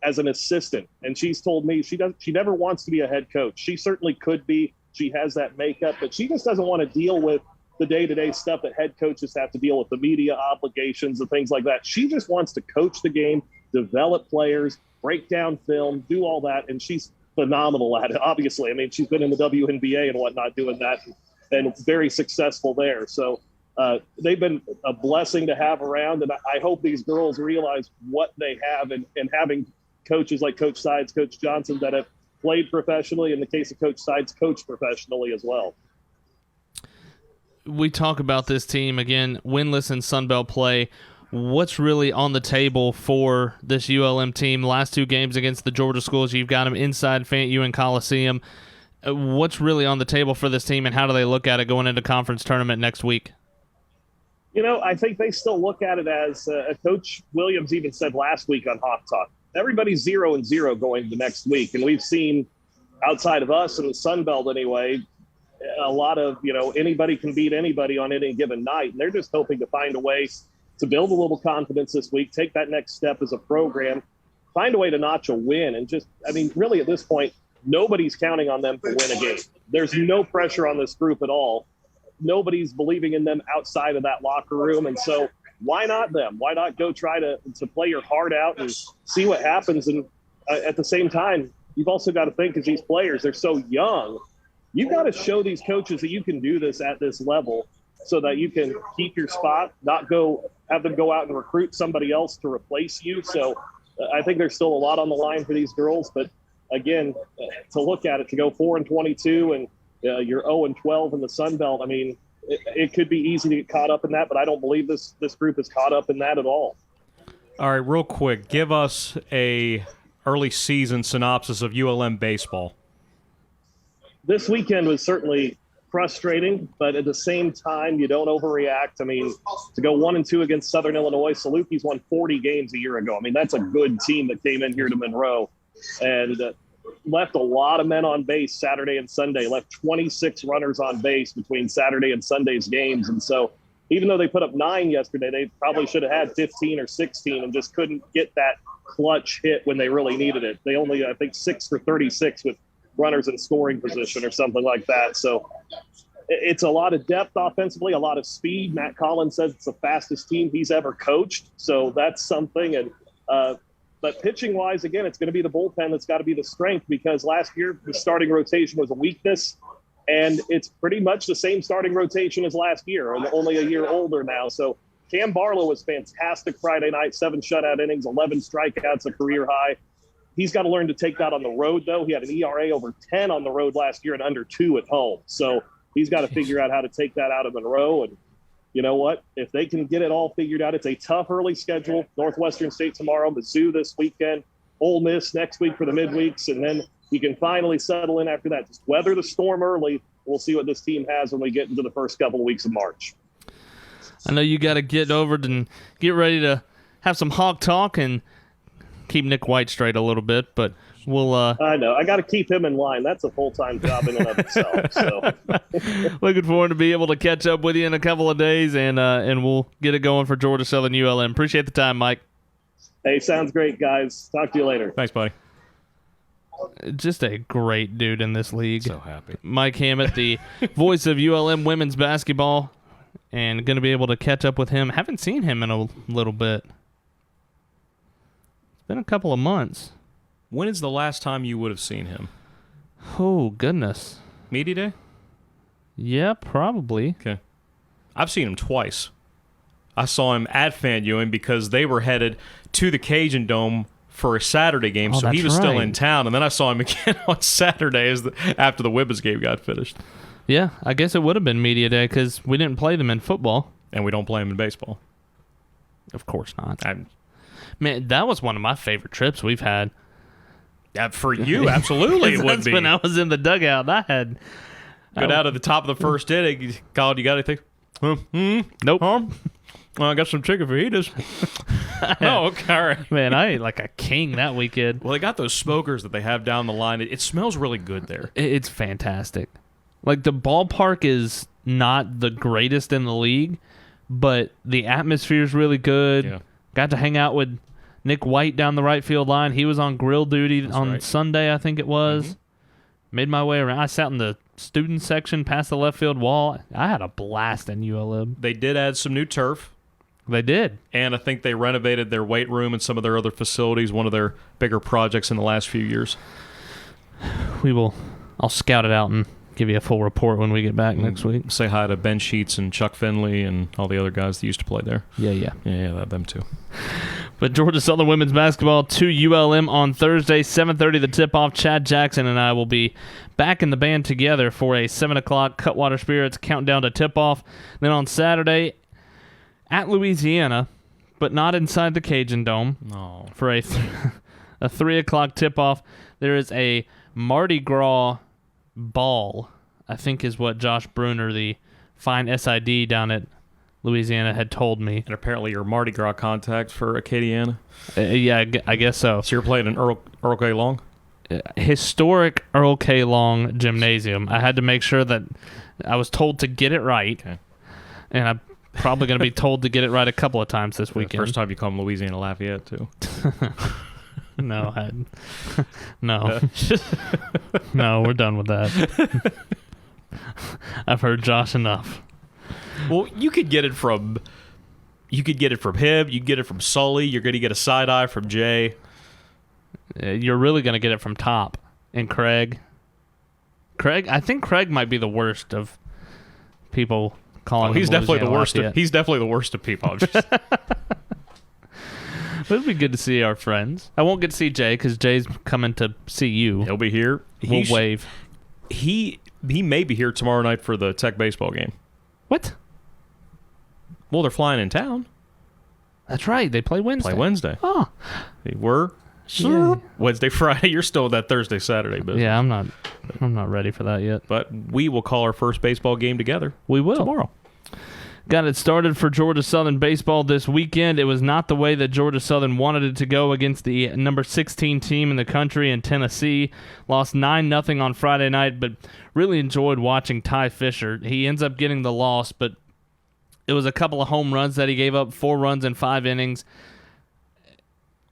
as an assistant. And she's told me she never wants to be a head coach. She certainly could be. She has that makeup, but she just doesn't want to deal with the day-to-day stuff that head coaches have to deal with, the media obligations and things like that. She just wants to coach the game, develop players, break down film, do all that, and she's phenomenal at it, obviously. I mean, she's been in the WNBA and whatnot doing that and very successful there. So they've been a blessing to have around, and I hope these girls realize what they have and having coaches like Coach Sides, Coach Johnson that have played professionally, in the case of Coach Sides, coached professionally as well. We talk about this team, again, winless in Sunbelt play. What's really on the table for this ULM team? Last two games against the Georgia schools, you've got them inside Fayette U and Coliseum. What's really on the table for this team, and how do they look at it going into conference tournament next week? I think they still look at it as Coach Williams even said last week on Hawk Talk. Everybody's 0-0 going to next week. And we've seen, outside of us in the Sunbelt anyway, a lot of, anybody can beat anybody on any given night. And they're just hoping to find a way to build a little confidence this week, take that next step as a program, find a way to notch a win. And really at this point, nobody's counting on them to win a game. There's no pressure on this group at all. Nobody's believing in them outside of that locker room. And so why not them? Why not go try to play your heart out and see what happens? And at the same time, you've also got to think, as these players, they're so young, you've got to show these coaches that you can do this at this level so that you can keep your spot, not have them go out and recruit somebody else to replace you. So I think there's still a lot on the line for these girls. But again, to look at it, to go 4-22 and you're 0-12 in the Sunbelt, I mean, it could be easy to get caught up in that, but I don't believe this group is caught up in that at all. All right, real quick, give us a early season synopsis of ULM baseball. This weekend was certainly frustrating, but at the same time, you don't overreact. I mean, to go 1-2 against Southern Illinois, Salukis won 40 games a year ago. I mean, that's a good team that came in here to Monroe. And left a lot of men on base Saturday and Sunday, left 26 runners on base between Saturday and Sunday's games. And so even though they put up 9 yesterday, they probably should have had 15 or 16 and just couldn't get that clutch hit when they really needed it. They only, I think, 6 for 36 with runners in scoring position or something like that. So it's a lot of depth offensively, a lot of speed. Matt Collins says it's the fastest team he's ever coached. So that's something. And, but pitching-wise, again, it's going to be the bullpen that's got to be the strength, because last year the starting rotation was a weakness, and it's pretty much the same starting rotation as last year, and only a year older now. So Cam Barlow was fantastic Friday night, 7 shutout innings, 11 strikeouts, a career high. He's got to learn to take that on the road, though. He had an ERA over 10 on the road last year and under 2 at home. So he's got to figure out how to take that out of Monroe. And you know what? If they can get it all figured out, it's a tough early schedule. Northwestern State tomorrow, Mizzou this weekend, Ole Miss next week for the midweeks, and then you can finally settle in after that. Just weather the storm early. We'll see what this team has when we get into the first couple of weeks of March. I know you got to get over and get ready to have some Hawk talk and keep Nick White straight a little bit, but we'll I know. I got to keep him in line. That's a full-time job in and of itself. So looking forward to be able to catch up with you in a couple of days, and we'll get it going for Georgia Southern ULM. Appreciate the time, Mike. Hey, sounds great, guys. Talk to you later. Thanks, buddy. Just a great dude in this league. So happy. Mike Hammett, the voice of ULM women's basketball, and going to be able to catch up with him. Haven't seen him in a little bit. It's been a couple of months. When is the last time you would have seen him? Oh, goodness. Media Day? Yeah, probably. Okay. I've seen him twice. I saw him at Fan Ewing because they were headed to the Cajun Dome for a Saturday game, so he was still in town. And then I saw him again on Saturday after the Women's game got finished. Yeah, I guess it would have been Media Day because we didn't play them in football. And we don't play them in baseball. Of course not. Man, that was one of my favorite trips we've had. For you, absolutely it would That's be. when I was in the dugout. I had... Go down to the top of the first inning. Colin, you got anything? Nope. Well, I got some chicken fajitas. Oh, okay. All right. Man, I ate like a king that weekend. Well, they got those smokers that they have down the line. It smells really good there. It's fantastic. Like, the ballpark is not the greatest in the league, but the atmosphere is really good. Yeah. Got to hang out with Nick White down the right field line. He was on grill duty on Sunday, I think it was. Mm-hmm. Made my way around. I sat in the student section past the left field wall. I had a blast in ULM. They did add some new turf. They did. And I think they renovated their weight room and some of their other facilities, one of their bigger projects in the last few years. I'll scout it out and give you a full report when we get back next week. Say hi to Ben Sheets and Chuck Finley and all the other guys that used to play there. Yeah, them too. But Georgia Southern women's basketball to ULM on Thursday, 7:30 the tip-off. Chad Jackson and I will be back in the band together for a 7 o'clock Cutwater Spirits countdown to tip-off. Then on Saturday at Louisiana, but not inside the Cajun Dome, for a 3 o'clock tip-off, there is a Mardi Gras ball, I think is what Josh Bruner, the fine SID down at Louisiana, had told me. And apparently your Mardi Gras contact for Acadiana. Yeah, I guess so. So you're playing in Earl K. Long? Historic Earl K. Long Gymnasium. I had to make sure that I was told to get it right. Okay. And I'm probably going to be told to get it right a couple of times this weekend. First time you call them Louisiana Lafayette, too. No, no. No, we're done with that. I've heard Josh enough. Well, you could get it from him. You could get it from Sully. You're going to get a side eye from Jay. You're really going to get it from Top and Craig. I think Craig might be the worst of people calling him. He's definitely the worst. Lafayette. He's definitely the worst of people. But it'd be good to see our friends. I won't get to see Jay because Jay's coming to see you. He'll be here. We'll wave. He may be here tomorrow night for the Tech baseball game. What? Well, they're flying in town. That's right. They play Wednesday. Oh. They were. Yeah. Wednesday, Friday. You're still in that Thursday, Saturday business. Yeah, I'm not ready for that yet. But we will call our first baseball game together. We will. Tomorrow. got it started for Georgia Southern baseball this weekend. It was not the way that Georgia Southern wanted it to go against the number 16 team in the country in Tennessee. Lost 9-0 on Friday night, but really enjoyed watching Ty Fisher. He ends up getting the loss, but it was a couple of home runs that he gave up, 4 runs in 5 innings.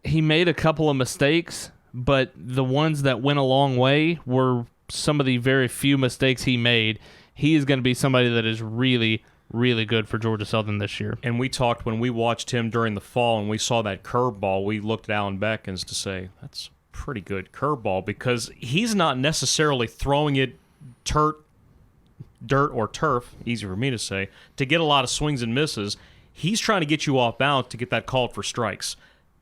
He made a couple of mistakes, but the ones that went a long way were some of the very few mistakes he made. He is going to be somebody that is really, really good for Georgia Southern this year. And we talked when we watched him during the fall and we saw that curveball, we looked at Alan Beckins to say, that's a pretty good curveball, because he's not necessarily throwing it dirt or turf, easy for me to say, to get a lot of swings and misses. He's trying to get you off balance to get that called for strikes.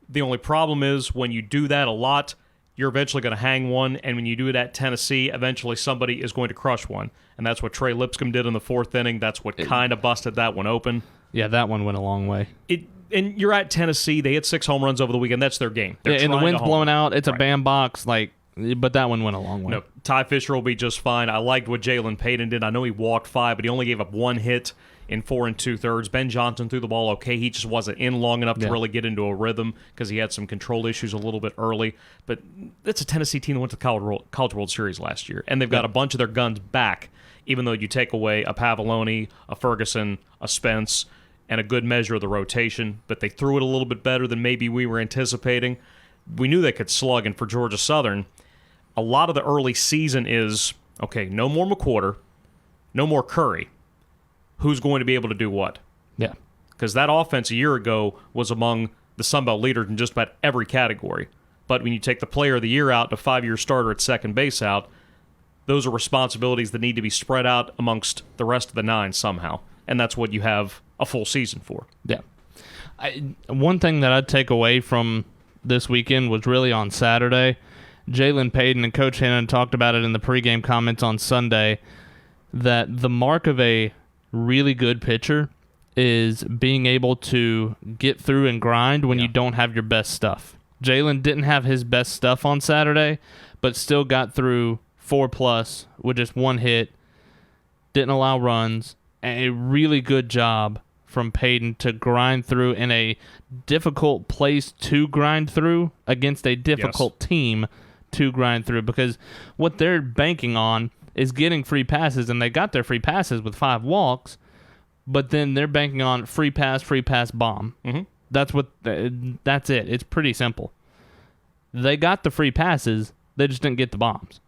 The only problem is when you do that a lot, you're eventually going to hang one, and when you do it at Tennessee, eventually somebody is going to crush one. And that's what Trey Lipscomb did in the 4th inning. That's what kind of busted that one open. Yeah, that one went a long way. And you're at Tennessee. They hit 6 home runs over the weekend. That's their game. Yeah, and the wind's blowing out. It's a bandbox, but that one went a long way. No, Ty Fisher will be just fine. I liked what Jalen Payton did. I know he walked 5, but he only gave up 1 hit in 4 2/3. Ben Johnson threw the ball okay. He just wasn't in long enough to really get into a rhythm because he had some control issues a little bit early. But it's a Tennessee team that went to the College World Series last year, and they've got a bunch of their guns back, even though you take away a Pavoloni, a Ferguson, a Spence, and a good measure of the rotation. But they threw it a little bit better than maybe we were anticipating. We knew they could slug, and for Georgia Southern, a lot of the early season is, okay, no more McWhorter, no more Curry. Who's going to be able to do what? Yeah. Because that offense a year ago was among the Sunbelt leaders in just about every category. But when you take the player of the year out, the 5-year starter at second base out, those are responsibilities that need to be spread out amongst the rest of the 9 somehow. And that's what you have a full season for. Yeah. One thing that I'd take away from this weekend was really on Saturday. Jalen Payton and Coach Hannon talked about it in the pregame comments on Sunday, that the mark of a really good pitcher is being able to get through and grind when you don't have your best stuff. Jalen didn't have his best stuff on Saturday, but still got through 4+ with just 1 hit, didn't allow runs, and a really good job from Payton to grind through in a difficult place to grind through against a difficult team to grind through, because what they're banking on is getting free passes, and they got their free passes with 5 walks, but then they're banking on free pass, bomb. Mm-hmm. That's it. It's pretty simple. They got the free passes, they just didn't get the bombs.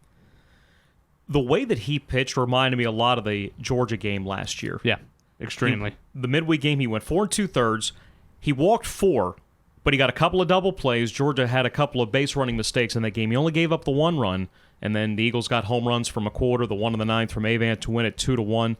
The way that he pitched reminded me a lot of the Georgia game last year. Yeah, extremely. The midweek game, he went 4 2/3. He walked 4, but he got a couple of double plays. Georgia had a couple of base running mistakes in that game. He only gave up the 1 run, and then the Eagles got home runs from McWhorter, the 1 in the 9th from Avant to win it 2-1,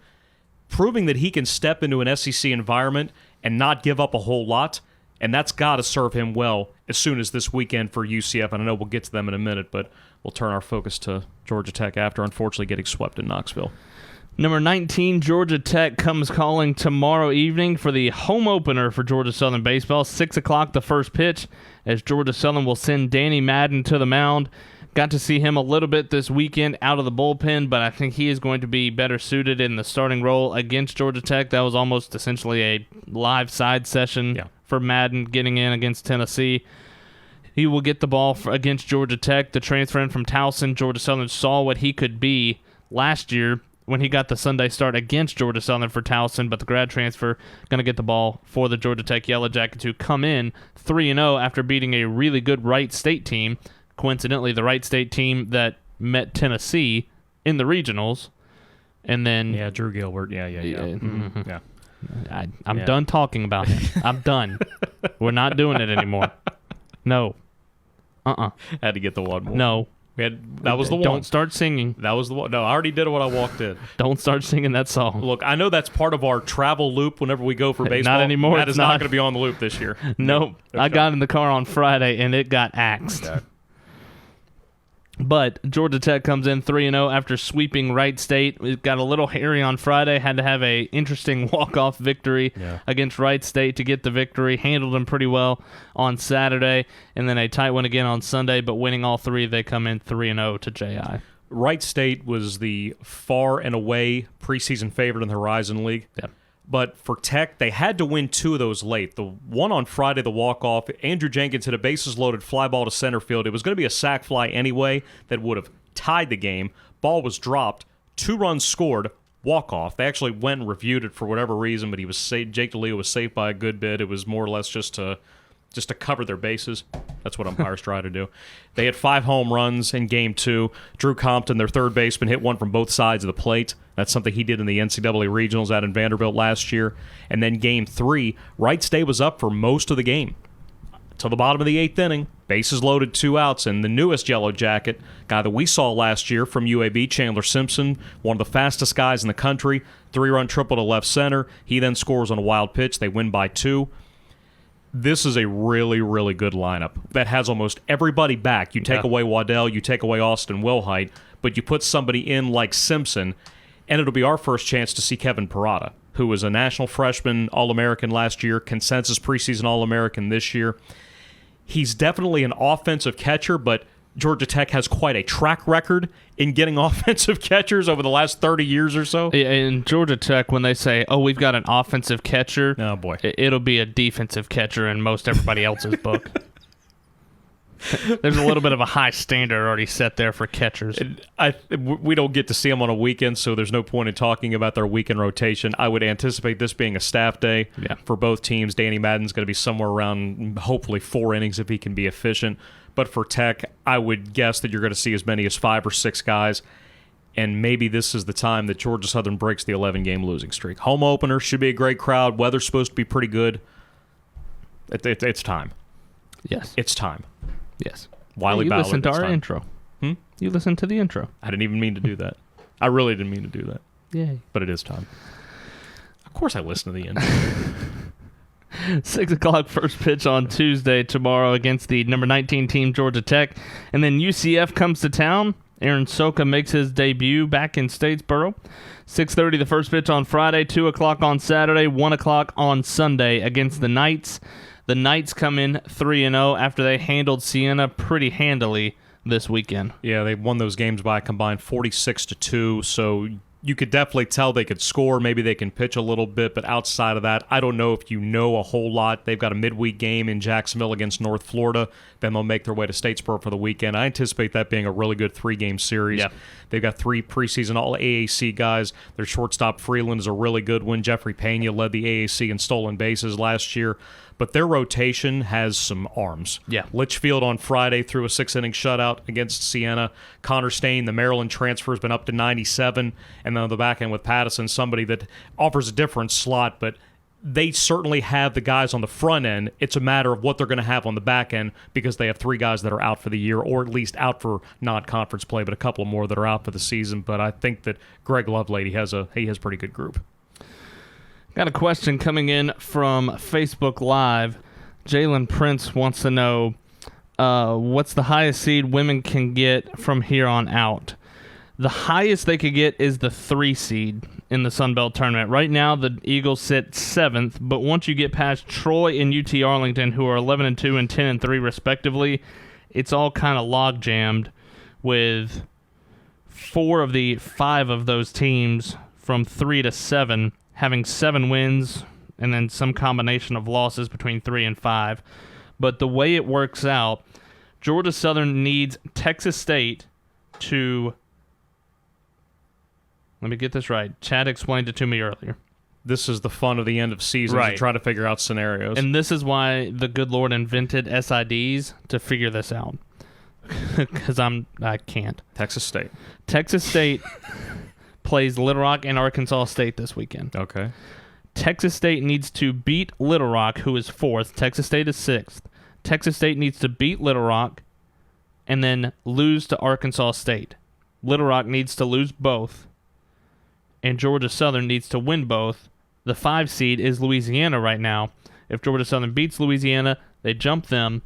proving that he can step into an SEC environment and not give up a whole lot, and that's got to serve him well as soon as this weekend for UCF. And I know we'll get to them in a minute, but we'll turn our focus to Georgia Tech after, unfortunately, getting swept in Knoxville. Number 19, Georgia Tech comes calling tomorrow evening for the home opener for Georgia Southern baseball. 6 o'clock, the first pitch, as Georgia Southern will send Danny Madden to the mound. Got to see him a little bit this weekend out of the bullpen, but I think he is going to be better suited in the starting role against Georgia Tech. That was almost essentially a live side session for Madden getting in against Tennessee. He will get the ball against Georgia Tech. The transfer in from Towson, Georgia Southern saw what he could be last year when he got the Sunday start against Georgia Southern for Towson, but the grad transfer going to get the ball for the Georgia Tech Yellow Jackets, who come in 3-0 after beating a really good Wright State team. Coincidentally, the Wright State team that met Tennessee in the regionals. And then... Yeah, Drew Gilbert. Yeah. Mm-hmm. Yeah. I'm done talking about him. I'm done. We're not doing it anymore. No. Had to get the one more. No. That was the one. Don't start singing. That was the one. No, I already did it when I walked in. Don't start singing that song. Look, I know that's part of our travel loop whenever we go for baseball. Not anymore. That is not going to be on the loop this year. Nope. I got in the car on Friday, and it got axed. Okay. But Georgia Tech comes in 3-0 after sweeping Wright State. It got a little hairy on Friday. Had to have a interesting walk-off victory against Wright State to get the victory. Handled them pretty well on Saturday. And then a tight one again on Sunday. But winning all 3, they come in 3-0 to JI. Wright State was the far and away preseason favorite in the Horizon League. Yeah. But for Tech, they had to win 2 of those late. The one on Friday, the walk-off, Andrew Jenkins hit a bases-loaded fly ball to center field. It was going to be a sac fly anyway that would have tied the game. Ball was dropped. 2 runs scored. Walk-off. They actually went and reviewed it for whatever reason, but Jake DeLeo was safe by a good bit. It was more or less just to cover their bases. That's what umpires try to do. They had 5 home runs in Game 2. Drew Compton, their third baseman, hit one from both sides of the plate. That's something he did in the NCAA Regionals out in Vanderbilt last year. And then Game 3, Wright State was up for most of the game. Till the bottom of the 8th inning, bases loaded, 2 outs, and the newest Yellow Jacket, guy that we saw last year from UAB, Chandler Simpson, one of the fastest guys in the country, 3-run triple to left center. He then scores on a wild pitch. They win by 2. This is a really, really good lineup that has almost everybody back. You take away Waddell, you take away Austin Wilhite, but you put somebody in like Simpson, and it'll be our first chance to see Kevin Parada, who was a national freshman All-American last year, consensus preseason All-American this year. He's definitely an offensive catcher, but Georgia Tech has quite a track record in getting offensive catchers over the last 30 years or so. In Georgia Tech, when they say, oh, we've got an offensive catcher, oh boy, it'll be a defensive catcher in most everybody else's book. There's a little bit of a high standard already set there for catchers. We don't get to see them on a weekend, so there's no point in talking about their weekend rotation. I would anticipate this being a staff day for both teams. Danny Madden's going to be somewhere around, hopefully, 4 innings if he can be efficient. But for Tech, I would guess that you're going to see as many as 5 or 6 guys, and maybe this is the time that Georgia Southern breaks the 11-game losing streak. Home opener, should be a great crowd. Weather's supposed to be pretty good. It's time. Yes. It's time. Yes. Wiley you Ballard. Listened to our intro. You listened to the intro. I didn't even mean to do that. I really didn't mean to do that. Yay. But it is time. Of course I listen to the intro. 6 o'clock first pitch on Tuesday tomorrow against the number 19 team, Georgia Tech. And then UCF comes to town. Aaron Soka makes his debut back in Statesboro. 6:30 the first pitch on Friday, 2 o'clock on Saturday, 1 o'clock on Sunday against the Knights. The Knights come in 3-0 after they handled Siena pretty handily this weekend. Yeah, they won those games by a combined 46-2, so you could definitely tell they could score. Maybe they can pitch a little bit, but outside of that, I don't know if you know a whole lot. They've got a midweek game in Jacksonville against North Florida. Then they'll make their way to Statesboro for the weekend. I anticipate that being a really good 3-game series. Yeah. They've got 3 preseason All-AAC guys. Their shortstop Freeland is a really good one. Jeffrey Pena led the AAC in stolen bases last year. But their rotation has some arms. Yeah. Litchfield on Friday threw a 6-inning shutout against Siena. Connor Stain, the Maryland transfer, has been up to 97. And then on the back end with Pattison, somebody that offers a different slot, but they certainly have the guys on the front end. It's a matter of what they're going to have on the back end because they have 3 guys that are out for the year, or at least out for non-conference play, but a couple more that are out for the season. But I think that Greg Lovelady has a pretty good group. Got a question coming in from Facebook Live. Jalen Prince wants to know what's the highest seed women can get from here on out. The highest they could get is the 3 seed in the Sunbelt tournament. Right now, the Eagles sit 7th, but once you get past Troy and UT Arlington, who are 11-2 and 10-3 respectively, it's all kind of log jammed with 4 of the 5 of those teams from 3 to 7 having 7 wins and then some combination of losses between 3 and 5. But the way it works out, Georgia Southern needs Texas State to... Let me get this right. Chad explained it to me earlier. This is the fun of the end of season, right, to try to figure out scenarios. And this is why the good Lord invented SIDs, to figure this out. Because I can't. Texas State. Texas State plays Little Rock and Arkansas State this weekend. Okay. Texas State needs to beat Little Rock, who is 4th. Texas State is 6th. Texas State needs to beat Little Rock and then lose to Arkansas State. Little Rock needs to lose both, and Georgia Southern needs to win both. The 5 seed is Louisiana right now. If Georgia Southern beats Louisiana, they jump them,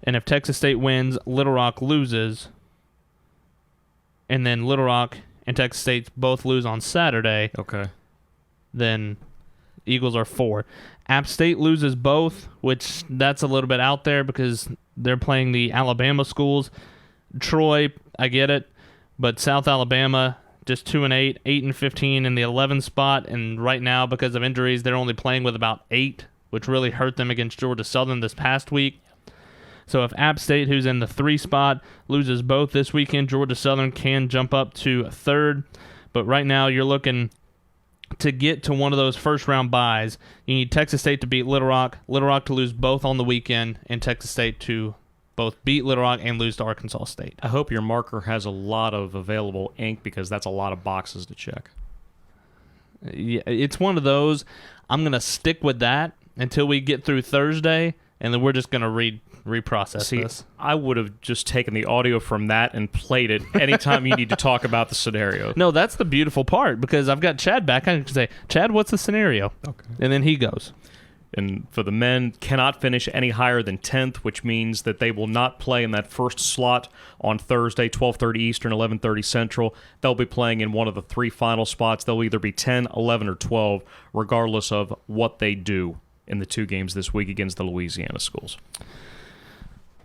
and if Texas State wins, Little Rock loses, and then Little Rock and Texas State both lose on Saturday, okay, then Eagles are 4. App State loses both, which that's a little bit out there because they're playing the Alabama schools. Troy, I get it, but South Alabama just 2-8, 8-15 in the 11 spot, and right now because of injuries, they're only playing with about 8, which really hurt them against Georgia Southern this past week. So if App State, who's in the 3 spot, loses both this weekend, Georgia Southern can jump up to 3rd. But right now you're looking to get to one of those first-round byes. You need Texas State to beat Little Rock to lose both on the weekend, and Texas State to both beat Little Rock and lose to Arkansas State. I hope your marker has a lot of available ink because that's a lot of boxes to check. Yeah, it's one of those. I'm going to stick with that until we get through Thursday, and then we're just going to reprocess this. I would have just taken the audio from that and played it anytime you need to talk about the scenario. No, that's the beautiful part because I've got Chad back. I can say, Chad, what's the scenario? Okay. And then he goes. And for the men, cannot finish any higher than 10th, which means that they will not play in that first slot on Thursday, 12:30 Eastern, 11:30 Central. They'll be playing in one of the 3 final spots. They'll either be 10, 11, or 12, regardless of what they do in the 2 games this week against the Louisiana schools.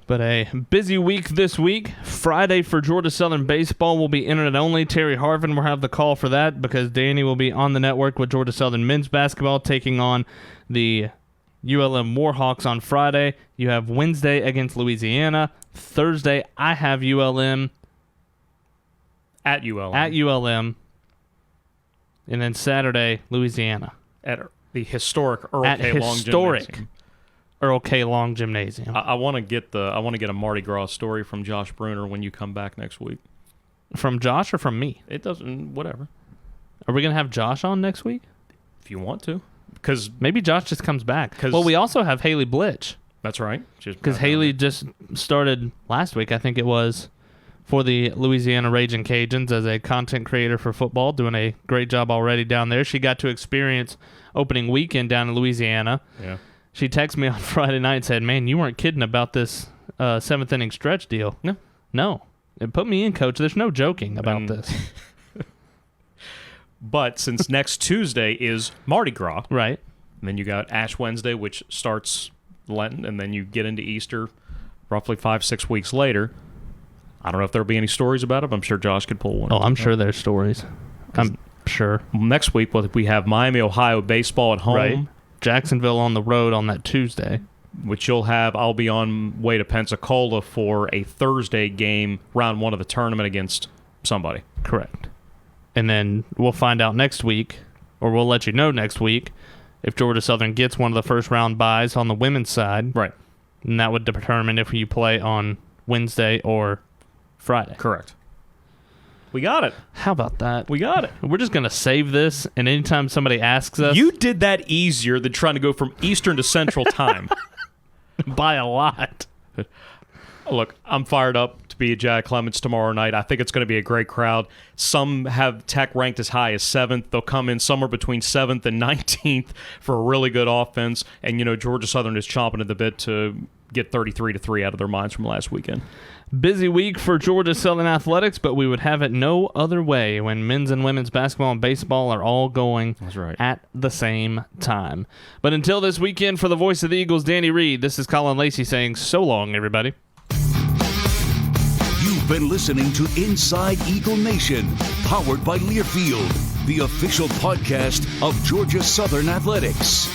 But a busy week this week. Friday for Georgia Southern baseball will be internet only. Terry Harvin will have the call for that because Danny will be on the network with Georgia Southern men's basketball taking on the ULM Warhawks on Friday. You have Wednesday against Louisiana. Thursday, I have ULM. At ULM. And then Saturday, Louisiana. At the historic Earl K. Long Gymnasium. Earl K. Long Gymnasium. I want to get a Mardi Gras story from Josh Bruner when you come back next week. From Josh or from me? It doesn't. Whatever. Are we gonna have Josh on next week? If you want to, because maybe Josh just comes back. Well, we also have Haley Blitch. That's right. Because Haley just started last week, I think it was, for the Louisiana Ragin' Cajuns as a content creator for football, doing a great job already down there. She got to experience opening weekend down in Louisiana. Yeah. She texted me on Friday night and said, man, you weren't kidding about this 7th inning stretch deal. No. It put me in, Coach. There's no joking about this. But since next Tuesday is Mardi Gras. Right. And then you got Ash Wednesday, which starts Lenten, and then you get into Easter roughly 5-6 weeks later. I don't know if there'll be any stories about it, but I'm sure Josh could pull one. Oh, I'm sure there's stories. I'm sure. Next week, we have Miami, Ohio baseball at home. Right. Jacksonville on the road on that Tuesday. Which I'll be on way to Pensacola for a Thursday game, round 1 of the tournament against somebody. Correct. And then we'll find out next week, or we'll let you know next week, if Georgia Southern gets one of the first round byes on the women's side. Right. And that would determine if you play on Wednesday or Friday. Correct. We got it. How about that? We got it. We're just going to save this, and anytime somebody asks us... You did that easier than trying to go from Eastern to Central Time. By a lot. Look, I'm fired up to be at Jack Clements tomorrow night. I think it's going to be a great crowd. Some have Tech ranked as high as 7th. They'll come in somewhere between 7th and 19th for a really good offense. And, Georgia Southern is chomping at the bit to get 33-3 out of their minds from last weekend. Busy week for Georgia Southern Athletics, but we would have it no other way when men's and women's basketball and baseball are all going at the same time. But until this weekend, for the voice of the Eagles, Danny Reed, this is Colin Lacy saying so long, everybody. You've been listening to Inside Eagle Nation, powered by Learfield, the official podcast of Georgia Southern Athletics.